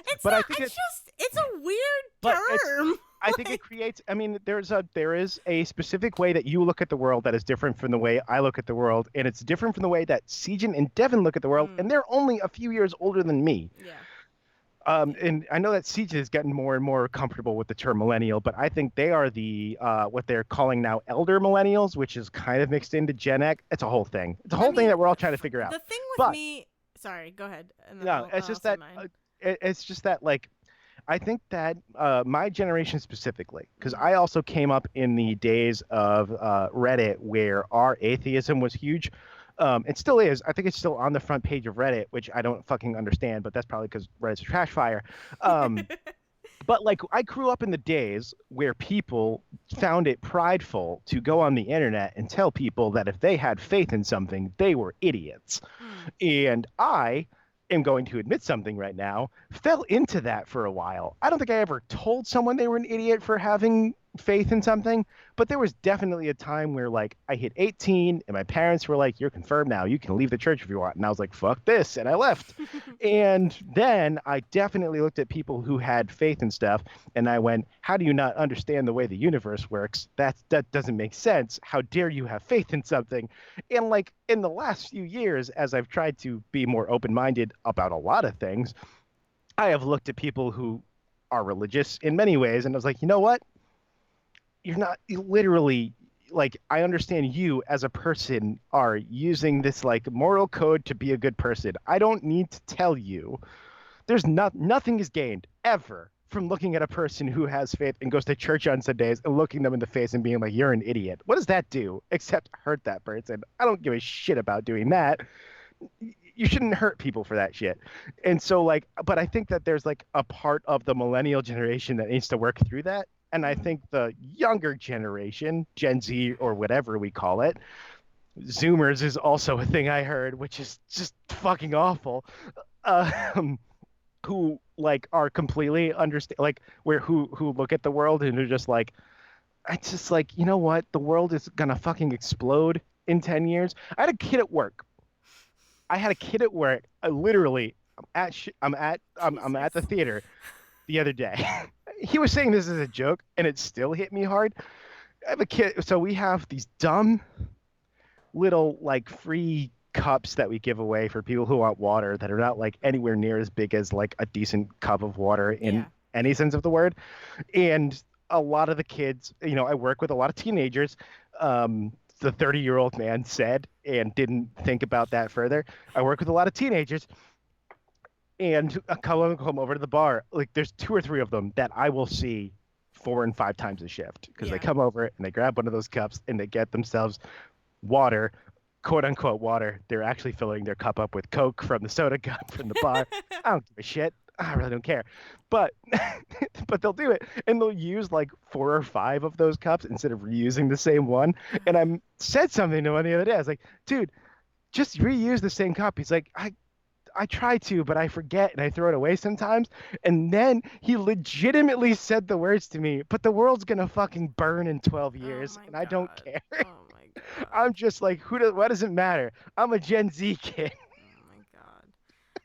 It's but I not think it's it's just it's a weird but it's term. I think it Like creates. I mean, there is a specific way that you look at the world that is different from the way I look at the world, and it's different from the way that Sejan and Devin look at the world, and mm, they're only a few years older than me. yeah. Yeah. And I know that Sejan is getting more and more comfortable with the term millennial, but I think they are the what they're calling now elder millennials, which is kind of mixed into Gen X. It's a whole thing. It's a I whole thing mean, that we're all trying to figure out. the thing with But me, sorry, go ahead and then no, I'll say mine. it's just that like I think that my generation specifically, because Mm, I also came up in the days of Reddit where our atheism was huge. It still is. I think it's still on the front page of Reddit, which I don't fucking understand, but that's probably because Reddit's a trash fire. Um, but like, I grew up in the days where people found it prideful to go on the internet and tell people that if they had faith in something, they were idiots. mm, And I am going to admit something right now, fell into that for a while. I don't think I ever told someone they were an idiot for having faith in something, but there was definitely a time where like I hit 18 and my parents were like, "You're confirmed now. You can leave the church if you want." And I was like, "Fuck this." And I left. And then I definitely looked at people who had faith and stuff and I went, "How do you not understand the way the universe works? That doesn't make sense. How dare you have faith in something?" And like in the last few years, as I've tried to be more open-minded about a lot of things, I have looked at people who are religious in many ways and I was like, you know what? You're not you literally like I understand you as a person are using this like moral code to be a good person. I don't need to tell you. There's nothing is gained ever from looking at a person who has faith and goes to church on Sundays and looking them in the face and being like, "You're an idiot." What does that do except hurt that person? I don't give a shit about doing that. You shouldn't hurt people for that shit. And so like, but I think that there's like a part of the millennial generation that needs to work through that. And I mm. think the younger generation, Gen Z or whatever we call it, Zoomers is also a thing I heard, which is just fucking awful. Um, who like are completely understand like where who look at the world and are just like it's just like you know what the world is gonna fucking explode in 10 years. I had a kid at work. I literally, I'm at the Jesus. theater the other day. He was saying this as a joke, and it still hit me hard. I have a kid, so we have these dumb little like free cups that we give away for people who want water that are not like anywhere near as big as like a decent cup of water in Yeah. any sense of the word. And a lot of the kids, I work with a lot of teenagers. The 30-year-old man said and didn't think about that further. I work with a lot of teenagers and a couple of them come over to the bar. Like there's two or three of them that I will see 4 and 5 times a shift because they Yeah. come over and they grab one of those cups and they get themselves water, quote unquote water. They're actually filling their cup up with Coke from the soda cup from the bar. I don't give a shit. I really don't care. But but they'll do it and they'll use like 4 or 5 of those cups instead of reusing the same one. And I said something to him the other day. I was like, dude, just reuse the same cup. He's like, I try to, but I forget and I throw it away sometimes. And then he legitimately said the words to me, but the world's gonna fucking burn in 12 Oh years, my and I don't god. care. Oh my god. I'm just like, what does it matter? I'm a Gen Z kid. Oh my god.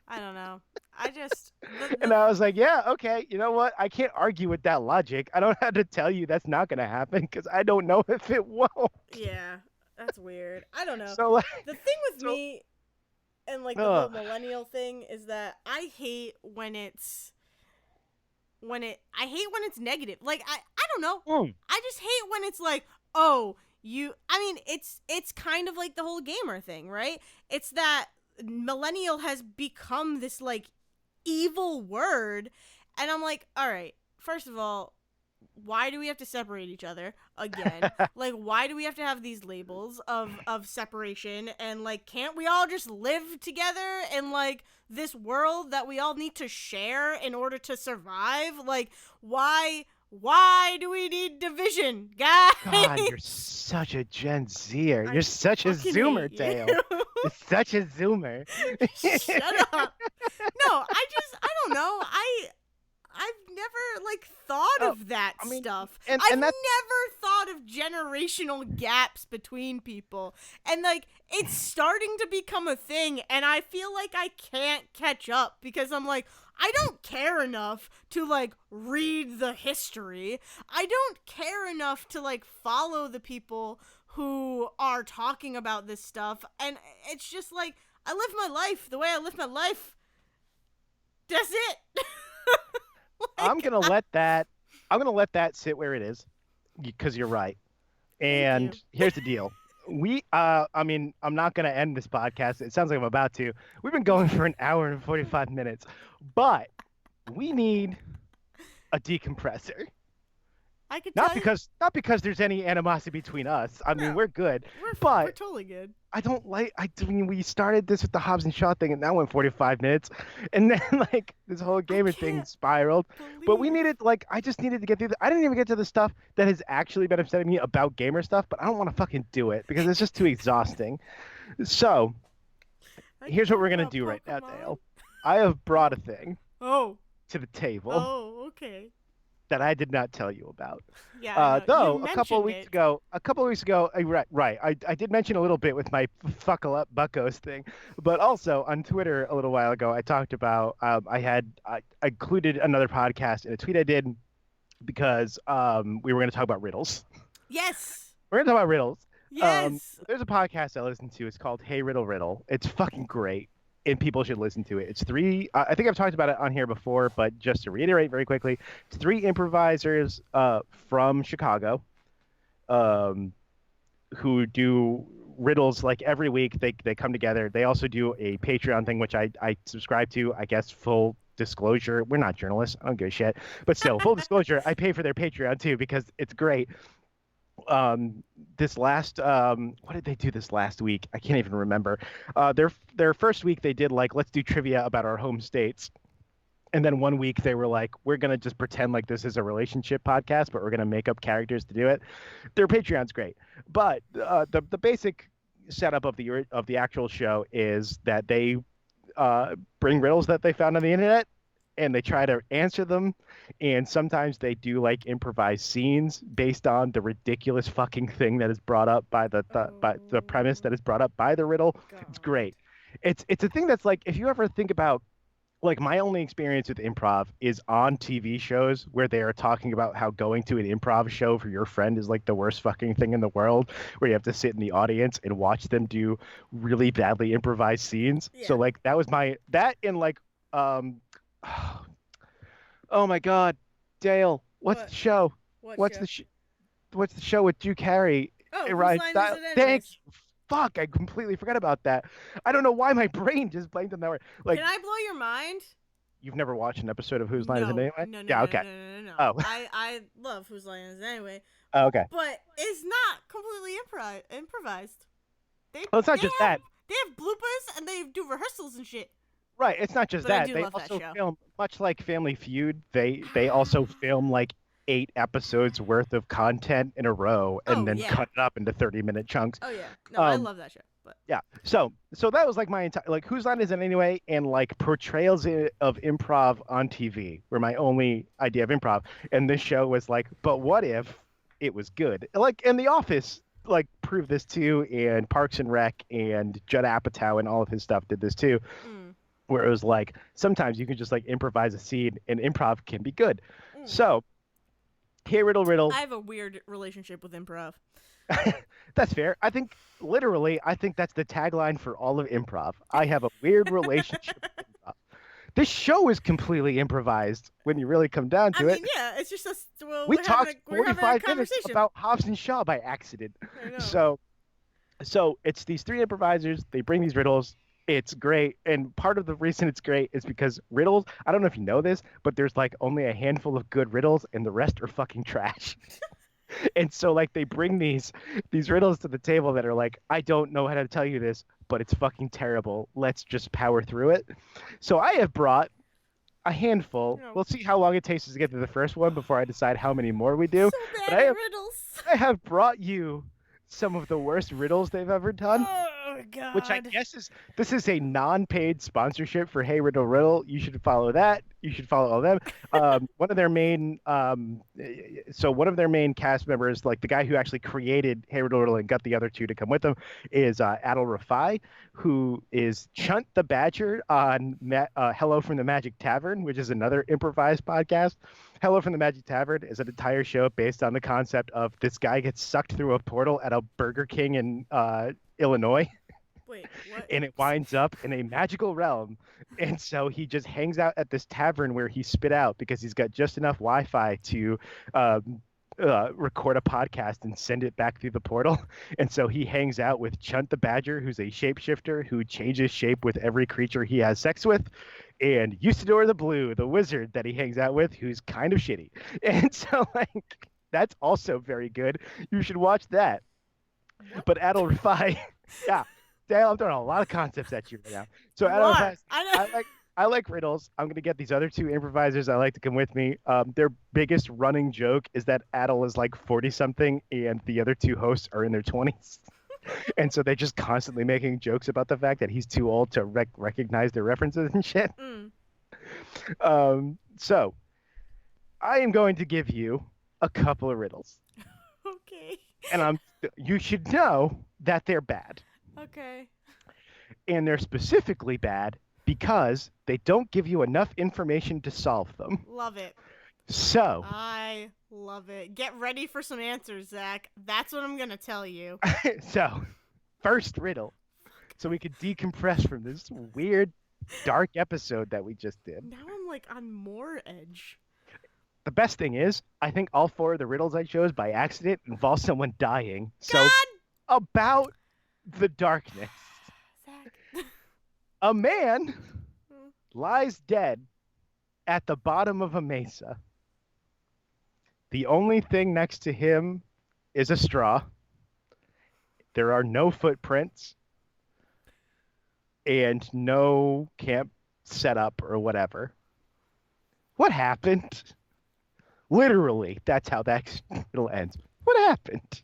I don't know. I just the And I was like, yeah, okay, you know what? I can't argue with that logic. I don't have to tell you that's not gonna happen because I don't know if it won't. yeah, that's weird. I don't know. So like, The thing with so me and like the uh, whole millennial thing is that I hate when I hate when it's negative. Like I don't know. mm, I just hate when it's like, "Oh, you I mean, it's kind of like the whole gamer thing, right? It's that millennial has become this like evil word and I'm like, "All right, first of all, why do we have to separate each other again? Like, why do we have to have these labels of separation? And like, can't we all just live together in like this world that we all need to share in order to survive? Like, why do we need division, God, guys? you're such a Gen Zer. I You're such a fucking Zoomer, hate you. Dale. You're such a Zoomer. Shut up. No, I don't know. I've never like thought Oh, of that I mean, stuff. and I've and that's never thought of generational gaps between people. And like it's starting to become a thing and I feel like I can't catch up because I'm like I don't care enough to like read the history. I don't care enough to like follow the people who are talking about this stuff and it's just like I live my life the way I live my life. That's it. I'm Like, gonna let that I'm gonna let that sit where it is because you're right. thank And you. here's the deal. I mean, I'm not gonna end this podcast. It sounds like I'm about to. We've been going for an hour and 45 minutes, but we need a decompressor. I could Not tell you. because not because there's any animosity between us. I mean, No, we're good, we're but totally good. I don't like. I mean, we started this with the Hobbs and Shaw thing, and that went 45 minutes, and then like this whole I gamer thing can't spiraled. But we believe. needed like I just needed to get through. I didn't even get to the stuff that has actually been upsetting me about gamer stuff, but I don't want to fucking do it because it's just too exhausting. So I can here's what talk we're gonna about do right now, Pokemon. Dale. I have brought a thing Oh, to the table oh, okay. that I did not tell you about. Yeah, I know. You Though mentioned it. a couple of weeks ago, right, I did mention a little bit with my fuckle up buckos thing, but also on Twitter a little while ago, I talked about I included another podcast in a tweet I did because we were going to talk about riddles. Yes, We're going to talk about riddles. yes. There's a podcast I listen to. It's called Hey Riddle Riddle. It's fucking great. And people should listen to it. It's three. I think I've talked about it on here before, but just to reiterate very quickly, it's three improvisers from Chicago um, who do riddles like every week. They come together. They also do a Patreon thing, which I subscribe to. I guess full disclosure, we're not journalists. I don't give a shit. But still, full disclosure, I pay for their Patreon too because it's great. This last what did they do this last week? I can't even remember. Their first week they did like let's do trivia about our home states. And then one week they were like, we're gonna just pretend like this is a relationship podcast, but we're gonna make up characters to do it. Their Patreon's great, but the basic setup of the actual show is that they bring riddles that they found on the internet and they try to answer them. And sometimes they do like improvised scenes based on the ridiculous fucking thing that is brought up by by the premise Oh that is brought up by the riddle. It's God. great. It's a thing that's like if you ever think about like my only experience with improv is on TV shows where they are talking about how going to an improv show for your friend is like the worst fucking thing in the world, where you have to sit in the audience and watch them do really badly improvised scenes. So Yeah. like that was my that in like um oh my God, Dale, what's the What? show? What What's show? the what's the show with Drew Carey? Oh, It whose right. line is it Thank anyways? you. Fuck, I completely forgot about that. I don't know why my brain just blanked on that word. Like Can I blow your mind? you've never watched an episode of Whose Line Is It No, Anyway? no, no, Yeah, no, no, okay. no, no, no. Oh, I love whose line is it anyway, oh, okay. but it's not completely improvised. They Well, it's not they just have that. they have bloopers and they do rehearsals and shit. Right. It's not just But I that. do They love that also show. film, much like Family Feud, they also film like 8 episodes worth of content in a row and Oh then yeah. cut it up into 30-minute chunks. Oh yeah. No, I Um, love that show. But yeah. So that was like my entire like Whose Line Is It Anyway and like of improv on TV were my only idea of improv. And this show was like, but what if it was good? Like in The Office like proved this too, and Parks and Rec and Judd Apatow and all of his stuff did this too, mm, where it was like sometimes you can just like improvise a scene and improv can be good. mm. So, hey, riddle, riddle. I have a weird relationship with improv. That's fair. I think literally, I think that's the tagline for all of improv. I have a weird relationship with improv. This show is completely improvised when you really come down I to it. mean, yeah, it's just us. Well, We talked we're having a 45 minutes conversation. about Hobbs and Shaw by accident. I know. So it's these three improvisers. They bring these riddles. It's great, and part of the reason it's great is because riddles. I don't know if you know this, but there's like only a handful of good riddles, and the rest are fucking trash. And so like they bring these riddles to the table that are like, I don't know how to tell you this, but it's fucking terrible. Let's just power through it. So I have brought a handful. No. We'll see how long it takes us to get to the first one before I decide how many more we do. So But bad at riddles. I have brought you some of the worst riddles they've ever done. Oh Which I God. guess is this is a non-paid sponsorship for Hey Riddle Riddle. You should follow that. You should follow all them. One of their main, so one of their main cast members, like the guy who actually created Hey Riddle Riddle and got the other two to come with them, is Adil Rafai, who is Chunt the Badger on Hello from the Magic Tavern, which is another improvised podcast. Hello from the Magic Tavern is an entire show based on the concept of this guy gets sucked through a portal at a Burger King in Illinois. Wait, what? And it winds up in a magical realm. And so he just hangs out at this tavern where he spit out because he's got just enough Wi-Fi to record a podcast and send it back through the portal. And so he hangs out with Chunt the Badger, who's a shapeshifter who changes shape with every creature he has sex with, and Usador the Blue, the wizard that he hangs out with, who's kind of shitty. And so like that's also very good. You should watch that. What? But Adol Rafai, yeah. Dale, I'm throwing a lot of concepts at you right now. So You Adol are. Rafai, I like riddles. I'm gonna get these other two improvisers I like to come with me. Their biggest running joke is that Adol is like 40 something and the other two hosts are in their 20s. And so they're just constantly making jokes about the fact that he's too old to recognize their references and shit. So I am going to give you a couple of riddles, Okay. and you should know that they're bad. Okay. And they're specifically bad because they don't give you enough information to solve them. Love it. So, I love it. Get ready for some answers, Zach. That's what I'm gonna tell you. so first riddle, so we could decompress from this weird, dark episode that we just did. Now I'm like on more edge. The best thing is, I think all four of the riddles I chose by accident involve someone dying. So, God! about the darkness. Zach. A man lies dead at the bottom of a mesa. The only thing next to him is a straw. There are no footprints and no camp setup or whatever. What happened? Literally, that's how that riddle ends. What happened?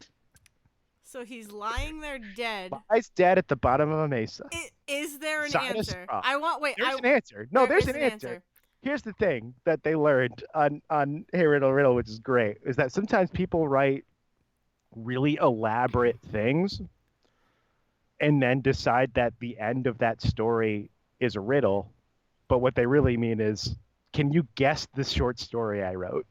So he's lying there dead. Lies dead at the bottom of a mesa. Is there an Beside a answer? straw. I want. Wait. There's an answer. No, there's is an answer. Here's the thing that they learned on Hey Riddle Riddle, which is great, is that sometimes people write really elaborate things and then decide that the end of that story is a riddle. But what they really mean is, can you guess the short story I wrote?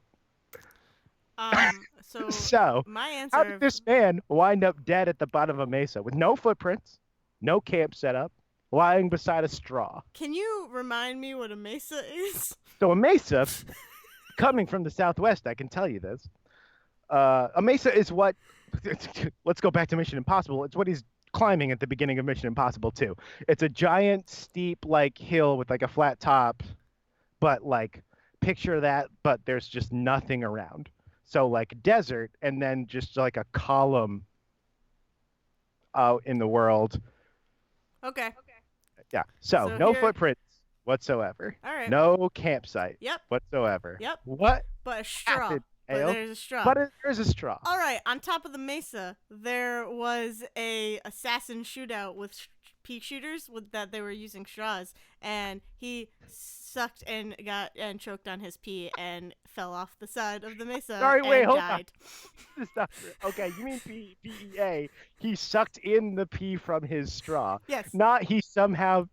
So my answer. How did this man wind up dead at the bottom of a mesa with no footprints, no camp setup, lying beside a straw? Can you remind me what a mesa is? So a mesa, coming from the Southwest, I can tell you this. A mesa is what. Let's go back to Mission Impossible. It's what he's climbing at the beginning of Mission Impossible 2. It's a giant, steep, like hill with like a flat top, but like picture that, but there's just nothing around. So like desert, and then just like a column out in the world. Okay. Yeah. So no here- footprints, whatsoever. All right. No campsite Yep. whatsoever. Yep. What But a straw. happened, But Dale? there's a straw. But there's a straw. All right. On top of the mesa, there was a assassin shootout with pea shooters that they were using straws, and he sucked and choked on his pee and fell off the side of the mesa Sorry, and wait, hold died. on. Stop. Okay, you mean PEA. He sucked in the pee from his straw. Yes. Not he somehow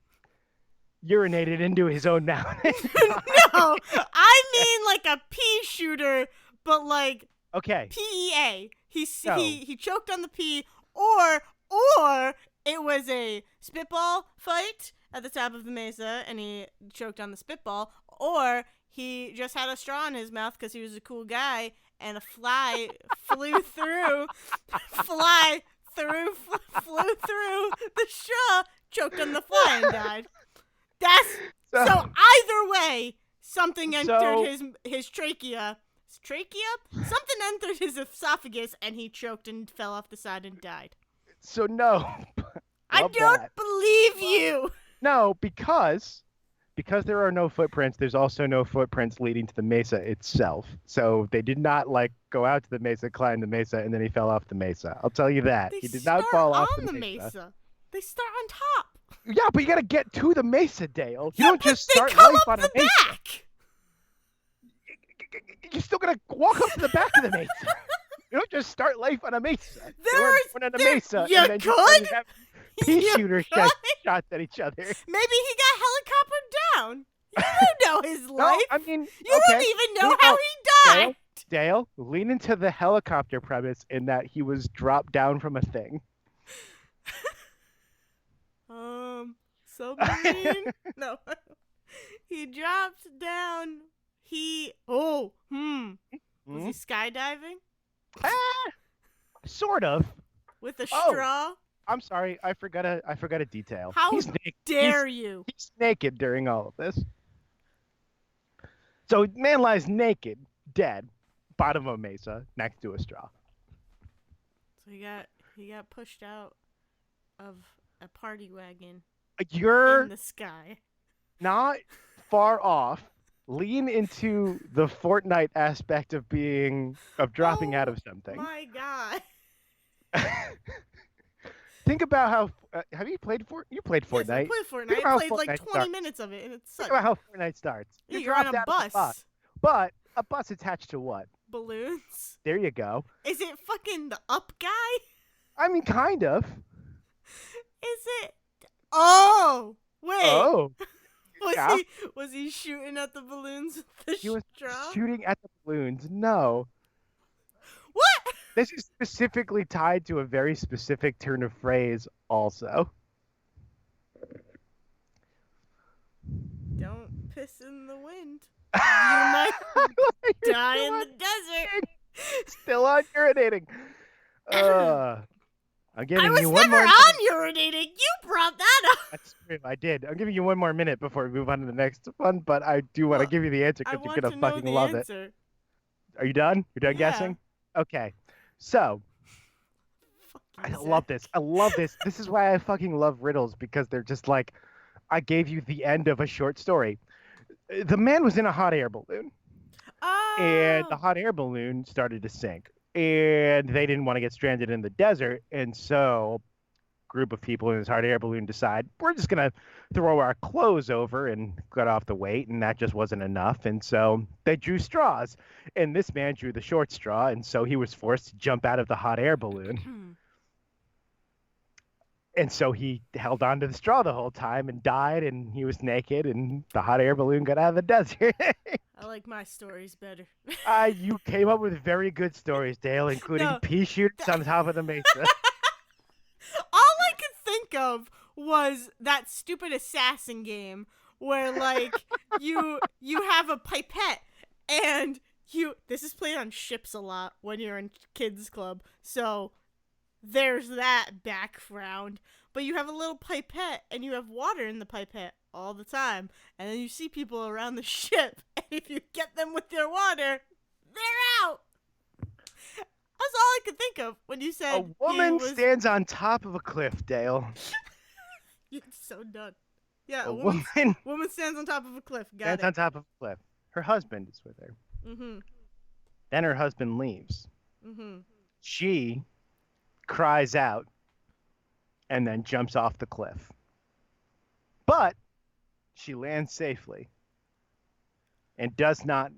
urinated into his own mouth. No, I mean like a pea shooter, but like Okay. PEA. No. He choked on the pee, or it was a spitball fight at the top of the mesa, and he choked on the spitball, or he just had a straw in his mouth because he was a cool guy, and a fly flew through the straw, choked on the fly, and died. So either way, something entered his trachea. Something entered his esophagus, and he choked and fell off the side and died. So no. I don't believe you. No, because there are no footprints, there's also no footprints leading to the mesa itself. So they did not like go out to the mesa, climb the mesa, and then he fell off the mesa. I'll tell you that. He did not fall off the mesa. They start on top. Yeah, but you gotta get to the mesa, Dale. You Yeah, don't but just they start come life up on a the mesa. back. You're still gonna walk up to the back of the mesa. You don't just start life on a mesa. On a mesa, You and then could? you have pea You shooters could? shots at each other. Maybe he got helicoptered down. You don't know his No, life. I mean, You don't even know how he died. Dale, lean into the helicopter premise in that he was dropped down from a thing. Submarine? No. He dropped down. Was he skydiving? Sort of. With a Oh. straw? I'm sorry, I forgot a detail. How he's naked. dare you? He's naked during all of this. So man lies naked, dead, bottom of a mesa, next to a straw. So he got pushed out of a party wagon You're in the sky. not far off. Lean into the Fortnite aspect of dropping out of something. My God. Think about how have you played You played Fortnite. Yes, I played Fortnite. I played like 20 minutes of it, and it sucked. Think about how Fortnite starts. Yeah, you're on a bus. But a bus attached to what? Balloons. There you go. Is it fucking the Up guy? I mean, kind of. Is it? Oh, wait. Oh. Was he shooting at the balloons with the He was straw? shooting at the balloons. No. What? This is specifically tied to a very specific turn of phrase also. Don't piss in the wind. You might die in the desert. Still on urinating. I'm giving you one more. I was never on urinating. You brought that up. That's true. I did. I'm giving you one more minute before we move on to the next one, but I do want to give you the answer because you're gonna fucking love it. Are you done? You're done guessing? Okay. So I love this. I love this. This is why I fucking love riddles, because they're just like, I gave you the end of a short story. The man was in a hot air balloon. Oh. And the hot air balloon started to sink. And they didn't want to get stranded in the desert. And so a group of people in this hot air balloon decide, we're just going to throw our clothes over and get off the weight. And that just wasn't enough. And so they drew straws. And this man drew the short straw. And so he was forced to jump out of the hot air balloon. And so he held on to the straw the whole time and died, and he was naked, and the hot air balloon got out of the desert. I like my stories better. You came up with very good stories, Dale, including pea shooters on top of the mesa. All I could think of was that stupid assassin game where, like, you have a pipette, and this is played on ships a lot when you're in kids club, so there's that background. But you have a little pipette, and you have water in the pipette all the time. And then you see people around the ship, and if you get them with their water, they're out. That's all I could think of when you said a woman stands on top of a cliff, Dale. You're so done. Yeah, A a woman woman woman stands on top of a cliff. Got stands it. on top of a cliff. Her husband is with her. Mhm. Then her husband leaves. Mhm. She cries out and then jumps off the cliff. But she lands safely and does not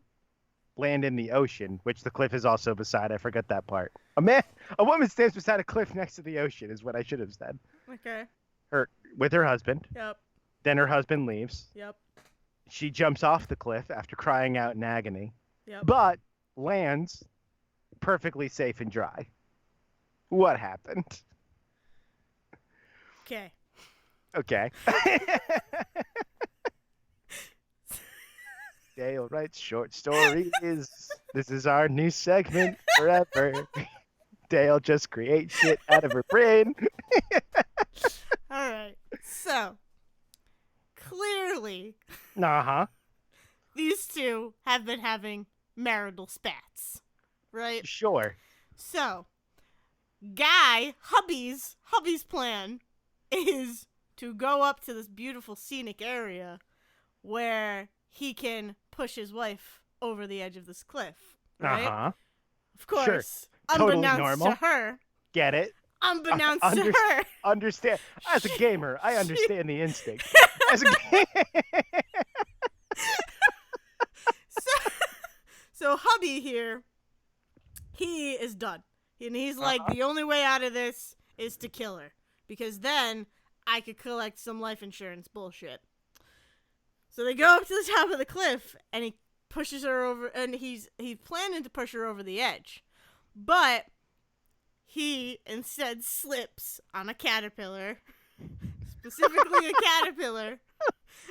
land in the ocean, which the cliff is also beside. I forgot that part. A woman stands beside a cliff next to the ocean is what I should have said. Okay. Her with her husband. Yep. Then her husband leaves. Yep. She jumps off the cliff after crying out in agony, Yep. but lands perfectly safe and dry. What happened? Okay. Okay. Dale writes short stories. This is our new segment forever. Dale just creates shit out of her brain. All right. So, clearly, Uh-huh. these two have been having marital spats, right? Sure. So, hubby's plan is to go up to this beautiful scenic area where he can push his wife over the edge of this cliff, right? Uh-huh. Of course, Sure. Totally unbeknownst normal. to her, Get it? unbeknownst to her, Understand. As a gamer, I understand the instinct. As a so hubby here, he is done. And he's like, the only way out of this is to kill her. Because then I could collect some life insurance bullshit. So they go up to the top of the cliff, and he pushes her over, and he's planning to push her over the edge. But he instead slips on a caterpillar. Specifically a caterpillar.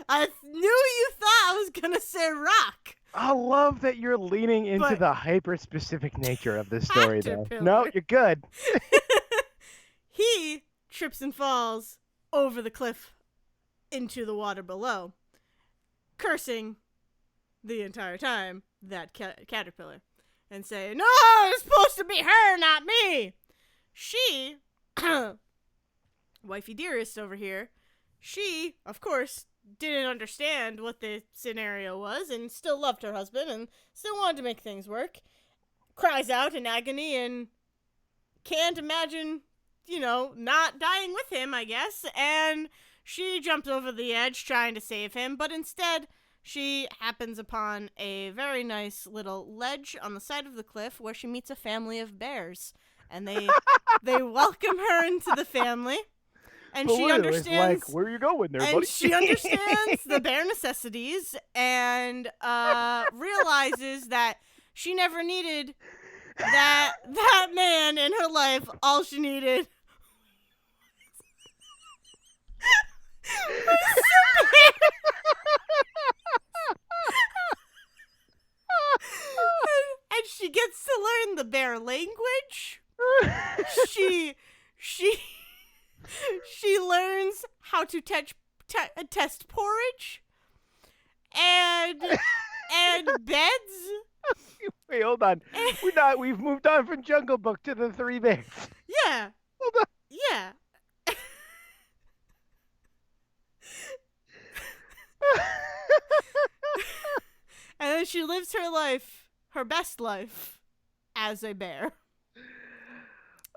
I knew you thought I was going to say rock. I love that you're leaning into But- the hyper-specific nature of this story, though. Caterpillar. No, you're good. He trips and falls over the cliff into the water below, cursing the entire time that caterpillar and saying, "No, it's supposed to be her, not me." She, wifey dearest over here, she, of course, didn't understand what the scenario was and still loved her husband and still wanted to make things work. Cries out in agony and can't imagine, not dying with him, I guess. And she jumps over the edge trying to save him, but instead she happens upon a very nice little ledge on the side of the cliff where she meets a family of bears. And they welcome her into the family. And But she wait, understands. It's like, where are you going there, And buddy? she understands the bare necessities and realizes that she never needed that man in her life. All she needed was some bear. And she gets to learn the bear language. She learns how to test porridge and beds. Wait, hold on. We've moved on from Jungle Book to the Three Bears. Yeah. Hold on. Yeah. And then she lives her life, her best life, as a bear.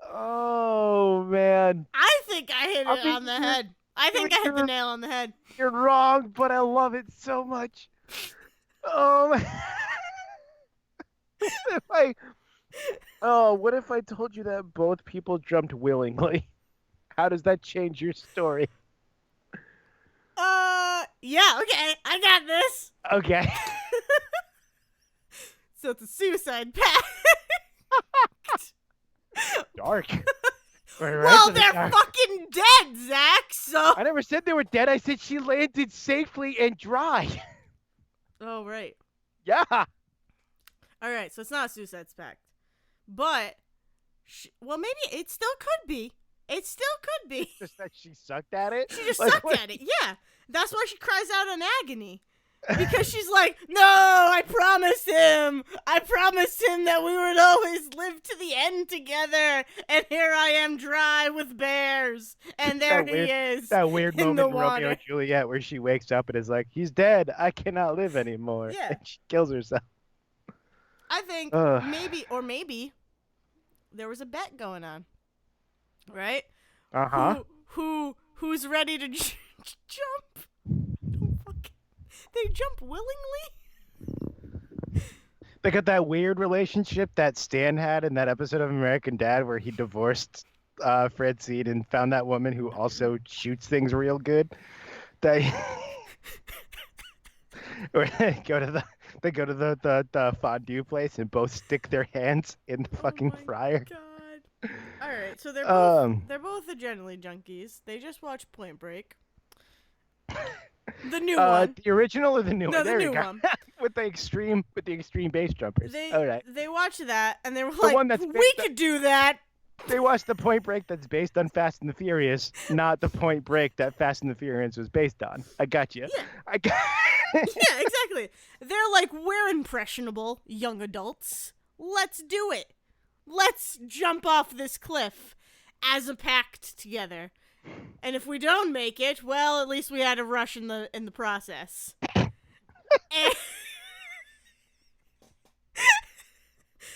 Oh, man. I think I hit I it think on the you're- head. I think I hit the nail on the head. You're wrong, but I love it so much. Oh, what if I told you that both people jumped willingly? How does that change your story? Yeah, okay, I got this. Okay. So it's a suicide pact. Dark. Well, they're fucking dead, Zach, so... I never said they were dead. I said she landed safely and dry. Oh, right. Yeah. Alright, so it's not a suicide pact. But, well, maybe it still could be. It still could be. Just that she sucked at it? She just Like, sucked what- at it, yeah. That's why she cries out in agony. Because she's like, no, I promised him that we would always live to the end together, and here I am dry with bears, and there he is That weird in moment the in Romeo water. and Juliet where she wakes up and is like, he's dead. I cannot live anymore. Yeah. And she kills herself. I think Ugh. maybe there was a bet going on, right? Uh-huh. Who's ready to jump? Don't fucking. They jump willingly? They got that weird relationship that Stan had in that episode of American Dad where he divorced Francine and found that woman who also shoots things real good. They where they go to the fondue place and both stick their hands in the fucking Oh my fryer. God. All right, so they're both adrenaline junkies. They just watched Point Break. The new one. The original or the new No, one? the There new we go. one. with the extreme base jumpers. All right. They watched that and they were The like, one that's we could do that. They watched the Point Break that's based on Fast and the Furious, not the Point Break that Fast and the Furious was based on. I got you. Yeah. Yeah, exactly. They're like, we're impressionable, young adults. Let's do it. Let's jump off this cliff as a pact together. And if we don't make it, well, at least we had a rush in the process.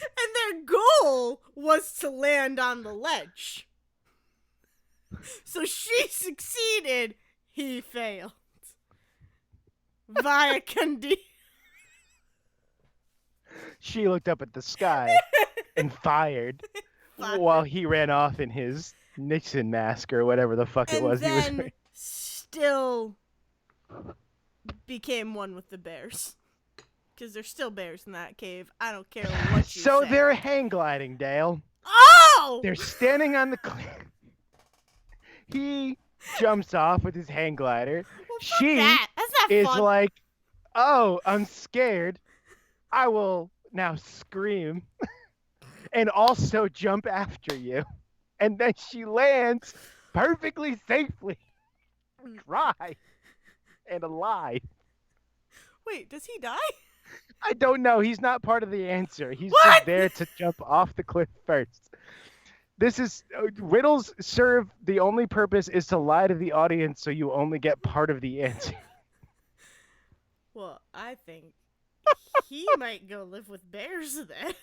And their goal was to land on the ledge. So she succeeded, he failed. Via Candy. She looked up at the sky and fired while he ran off in his Nixon mask or whatever the fuck it was he was wearing. Still became one with the bears. Because there's still bears in that cave. I don't care what you So say. they're hang gliding, Dale. Oh! They're standing on the cliff. He jumps off with his hang glider. Well, She that's not is fun. like, oh, I'm scared. I will now scream and also jump after you. And then she lands perfectly safely, dry and alive. Wait, does he die? I don't know. He's not part of the answer. He's What? just there to jump off the cliff first. This is riddles serve the only purpose is to lie to the audience so you only get part of the answer. Well, I think he might go live with bears then.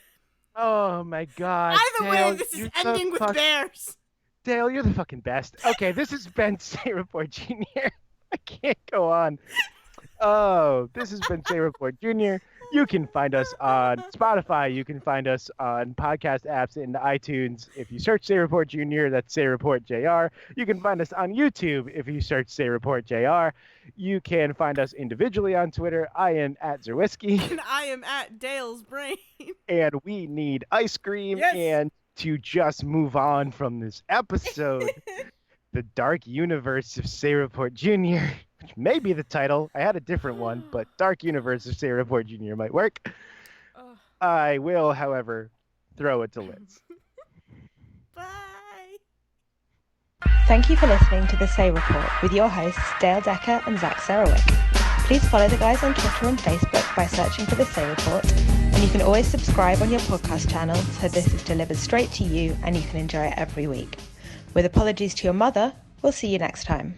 Oh my god. Either Dale, way, this is you're ending with bears. Dale, you're the fucking best. Okay, this has been Say Report Jr. I can't go on. Oh, this has been Say Report Jr. You can find us on Spotify. You can find us on podcast apps and iTunes. If you search Say Report Jr., that's Say Report JR. You can find us on YouTube if you search Say Report JR. You can find us individually on Twitter. I am at Zerwisky. And I am at Dale's Brain. And we need ice cream. Yes. And to just move on from this episode, the dark universe of Say Report Jr., which may be the title. I had a different one, but Dark Universe of Say Report Jr. might work. I will, however, throw it to Liz. Bye. Thank you for listening to The Say Report with your hosts Dale Decker and Zach Sarowik. Please follow the guys on Twitter and Facebook by searching for The Say Report, and you can always subscribe on your podcast channel so this is delivered straight to you and you can enjoy it every week. With apologies to your mother, we'll see you next time.